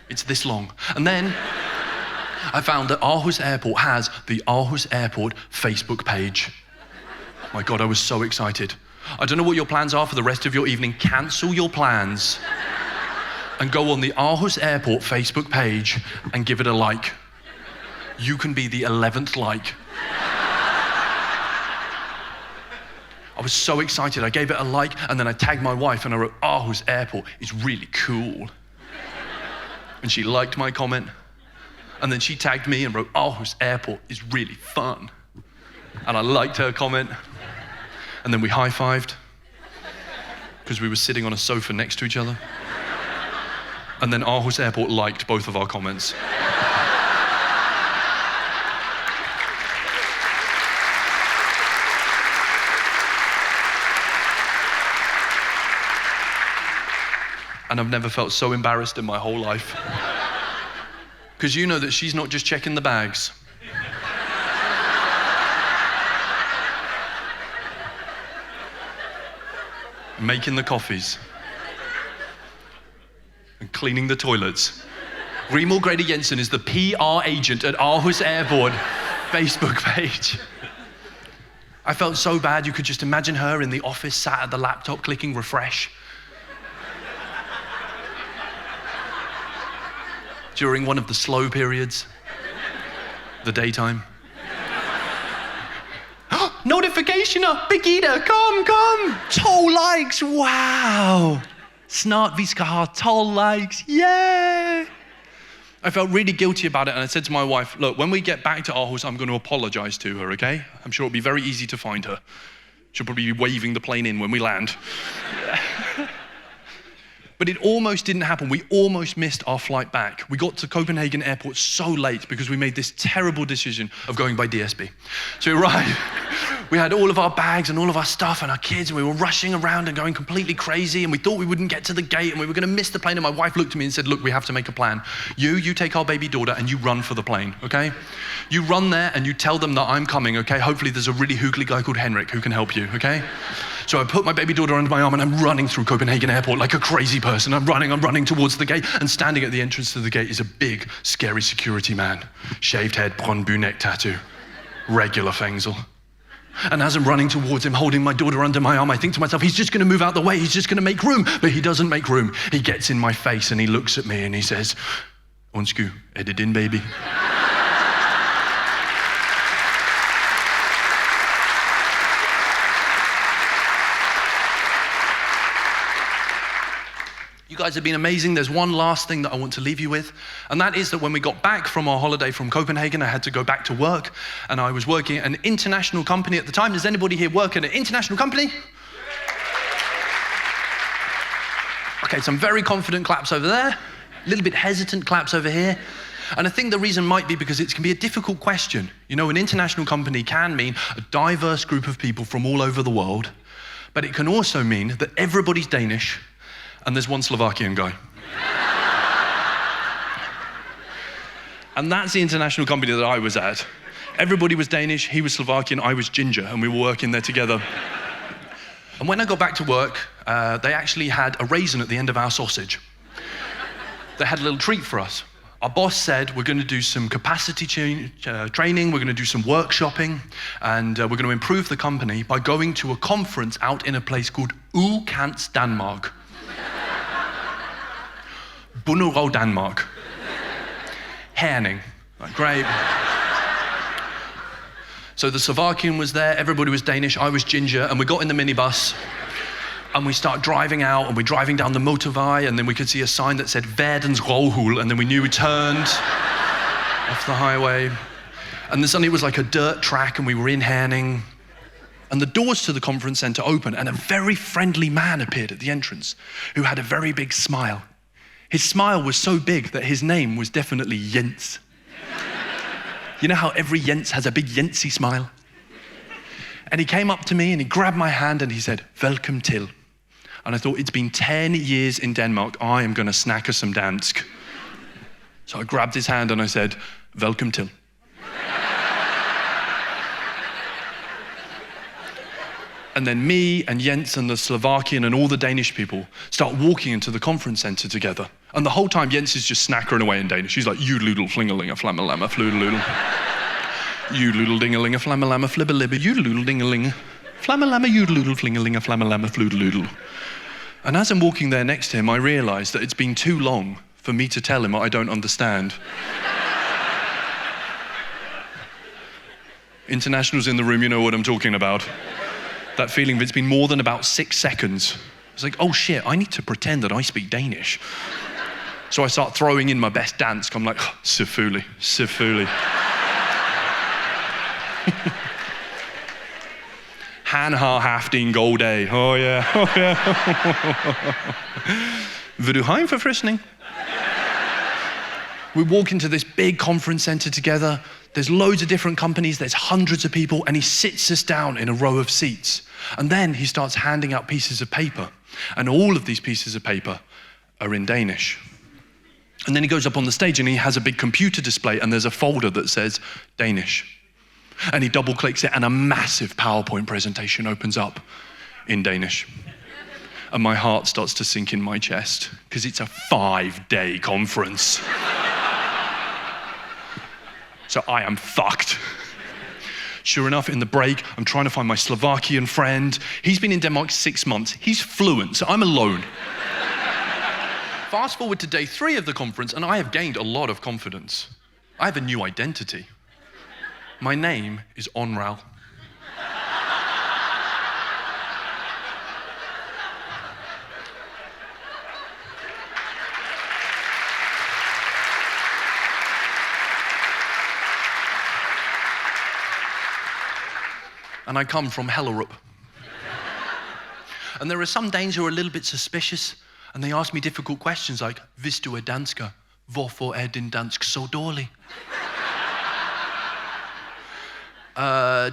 It's this long. And then I found that Aarhus Airport has the Aarhus Airport Facebook page. My God, I was so excited. I don't know what your plans are for the rest of your evening. Cancel your plans and go on the Aarhus Airport Facebook page and give it a like. You can be the 11th like. I was so excited. I gave it a like, and then I tagged my wife and I wrote, Aarhus Airport is really cool. And she liked my comment. And then she tagged me and wrote, Aarhus Airport is really fun. And I liked her comment. And then we high-fived because we were sitting on a sofa next to each other. And then Aarhus Airport liked both of our comments. And I've never felt so embarrassed in my whole life. Because you know that she's not just checking the bags. Making the coffees. And cleaning the toilets. Rimor Grady Jensen is the PR agent at Aarhus Airport Facebook page. I felt so bad, you could just imagine her in the office, sat at the laptop, clicking refresh. During one of the slow periods, the daytime. Notification up, Birgitte, come! 12 likes, wow! Snart vi skal have 12 likes, yay! I felt really guilty about it, and I said to my wife, look, when we get back to Aarhus, I'm going to apologize to her, okay? I'm sure it'll be very easy to find her. She'll probably be waving the plane in when we land. But it almost didn't happen. We almost missed our flight back. We got to Copenhagen Airport so late because we made this terrible decision of going by DSB. So we arrived. We had all of our bags and all of our stuff and our kids, and we were rushing around and going completely crazy, and we thought we wouldn't get to the gate and we were going to miss the plane, and my wife looked at me and said, look, we have to make a plan. You take our baby daughter and you run for the plane, okay? You run there and you tell them that I'm coming, okay? Hopefully there's a really hyggelig guy called Henrik who can help you, okay? So I put my baby daughter under my arm and I'm running through Copenhagen Airport like a crazy person. I'm running towards the gate, and standing at the entrance to the gate is a big, scary security man. Shaved head, Brøndby neck tattoo, regular fengsel. And as I'm running towards him, holding my daughter under my arm, I think to myself, he's just gonna move out the way, he's just gonna make room. But he doesn't make room. He gets in my face and he looks at me and he says, Undskyld, er det din baby? You guys have been amazing. There's one last thing that I want to leave you with, and that is that when we got back from our holiday from Copenhagen, I had to go back to work, and I was working at an international company at the time. Does anybody here work at an international company? Okay, some very confident claps over there, a little bit hesitant claps over here. And I think the reason might be because it can be a difficult question. You know, an international company can mean a diverse group of people from all over the world, but it can also mean that everybody's Danish, and there's one Slovakian guy. And that's the international company that I was at. Everybody was Danish, he was Slovakian, I was ginger, and we were working there together. And when I got back to work, they actually had a raisin at the end of our sausage. They had a little treat for us. Our boss said, we're going to do some capacity training, we're going to do some workshopping, and we're going to improve the company by going to a conference out in a place called Udkants Danmark. Bunderov Denmark. Herning. Great. So the Slovakian was there, everybody was Danish, I was ginger, and we got in the minibus, and we start driving out, and we're driving down the motorway, and then we could see a sign that said Verdens Råhul, and then we knew we turned off the highway. And then suddenly it was like a dirt track, and we were in Herning. And the doors to the conference center opened, and a very friendly man appeared at the entrance, who had a very big smile. His smile was so big that his name was definitely Jens. You know how every Jens has a big Jensy smile? And he came up to me and he grabbed my hand and he said, Welcome til. And I thought, it's been 10 years in Denmark, I am gonna snakke some dansk. So I grabbed his hand and I said, Welcome til. And then me and Jens and the Slovakian and all the Danish people start walking into the conference center together. And the whole time Jens is just snackering away in Danish. He's like, yoodloodle, flingalinga, flammalama, floodaloodle. Yoodloodle, dingalinga, flammalama, flibbalibba, yoodloodle, dingalinga, Flamma-lamma yoodle-oodle, fling-a-ling-a, flamma-lamma floodle-oodle. And as I'm walking there next to him, I realise that it's been too long for me to tell him what I don't understand. Internationals in the room, you know what I'm talking about. That feeling of it's been more than about 6 seconds. It's like, oh shit, I need to pretend that I speak Danish. So I start throwing in my best dansk. I'm like, selvfølgelig, selvfølgelig. Han har haft en god dag. Oh yeah, oh yeah. Vil du have en forfriskning? We walk into this big conference center together. There's loads of different companies, there's hundreds of people, and he sits us down in a row of seats. And then he starts handing out pieces of paper. And all of these pieces of paper are in Danish. And then he goes up on the stage and he has a big computer display and there's a folder that says Danish. And he double clicks it and a massive PowerPoint presentation opens up in Danish. And my heart starts to sink in my chest because it's a 5-day conference. So I am fucked. Sure enough, in the break, I'm trying to find my Slovakian friend. He's been in Denmark 6 months. He's fluent, so I'm alone. Fast forward to day 3 of the conference, and I have gained a lot of confidence. I have a new identity. My name is Onral. And I come from Hellerup. And there are some Danes who are a little bit suspicious, and they ask me difficult questions like, hvis du dansker, hvorfor din dansk så dårlig?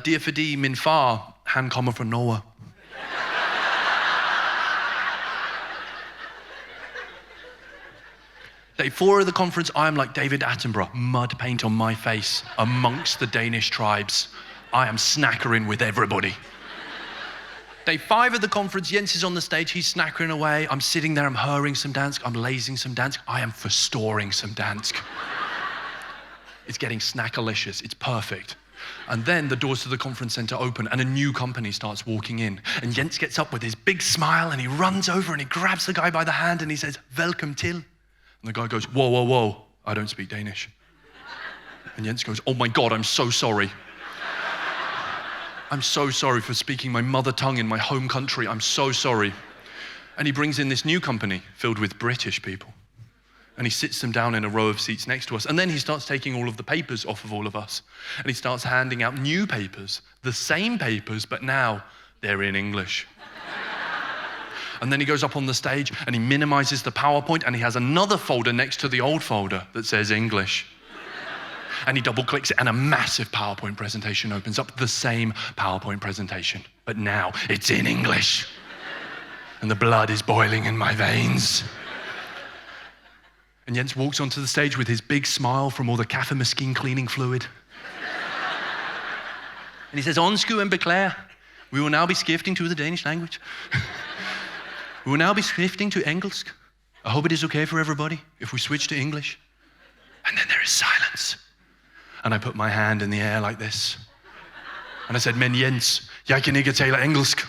Det fordi min far, han kommer fra Norge. Day 4 of the conference, I am like David Attenborough, mud paint on my face amongst the Danish tribes. I am snackering with everybody. Day 5 of the conference, Jens is on the stage, he's snackering away. I'm sitting there, I'm hurring some dansk, I'm lazing some dansk, I am forstoring some dansk. It's getting snackalicious, it's perfect. And then the doors to the conference center open and a new company starts walking in. And Jens gets up with his big smile and he runs over and he grabs the guy by the hand and he says, "Welcome til." And the guy goes, "Whoa, whoa, whoa, I don't speak Danish." And Jens goes, "Oh my God, I'm so sorry. I'm so sorry for speaking my mother tongue in my home country. I'm so sorry." And he brings in this new company filled with British people. And he sits them down in a row of seats next to us. And then he starts taking all of the papers off of all of us. And he starts handing out new papers, the same papers, but now they're in English. And then he goes up on the stage and he minimizes the PowerPoint and he has another folder next to the old folder that says English. And he double clicks it and a massive PowerPoint presentation opens up, the same PowerPoint presentation, but now it's in English. And the blood is boiling in my veins. And Jens walks onto the stage with his big smile from all the kaffemaskine cleaning fluid. And he says, "Onsku and beklager, we will now be shifting to the Danish language. We will now be shifting to engelsk. I hope it is okay for everybody if we switch to English." And then there is silence. And I put my hand in the air like this. And I said, "Men Jens, jeg kan ikke tale engelsk."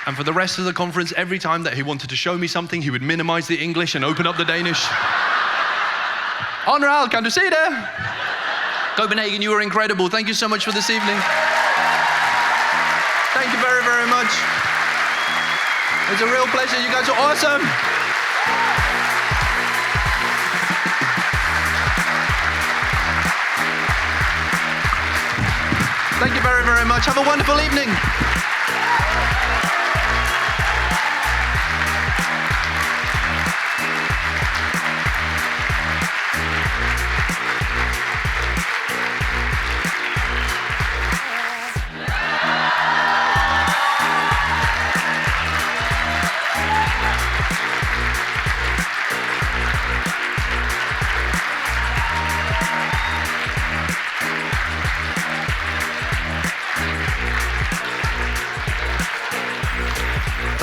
And for the rest of the conference, every time that he wanted to show me something, he would minimize the English and open up the Danish. Onral, kan du se det? Copenhagen, you were incredible. Thank you so much for this evening. Thank you very, very much. It's a real pleasure. You guys are awesome. Thank you very, very much. Have a wonderful evening.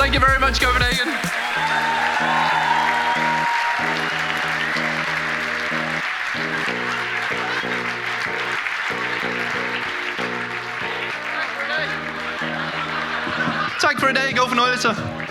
Thank you very much, Copenhagen. Tak for i dag. God fornøjelse.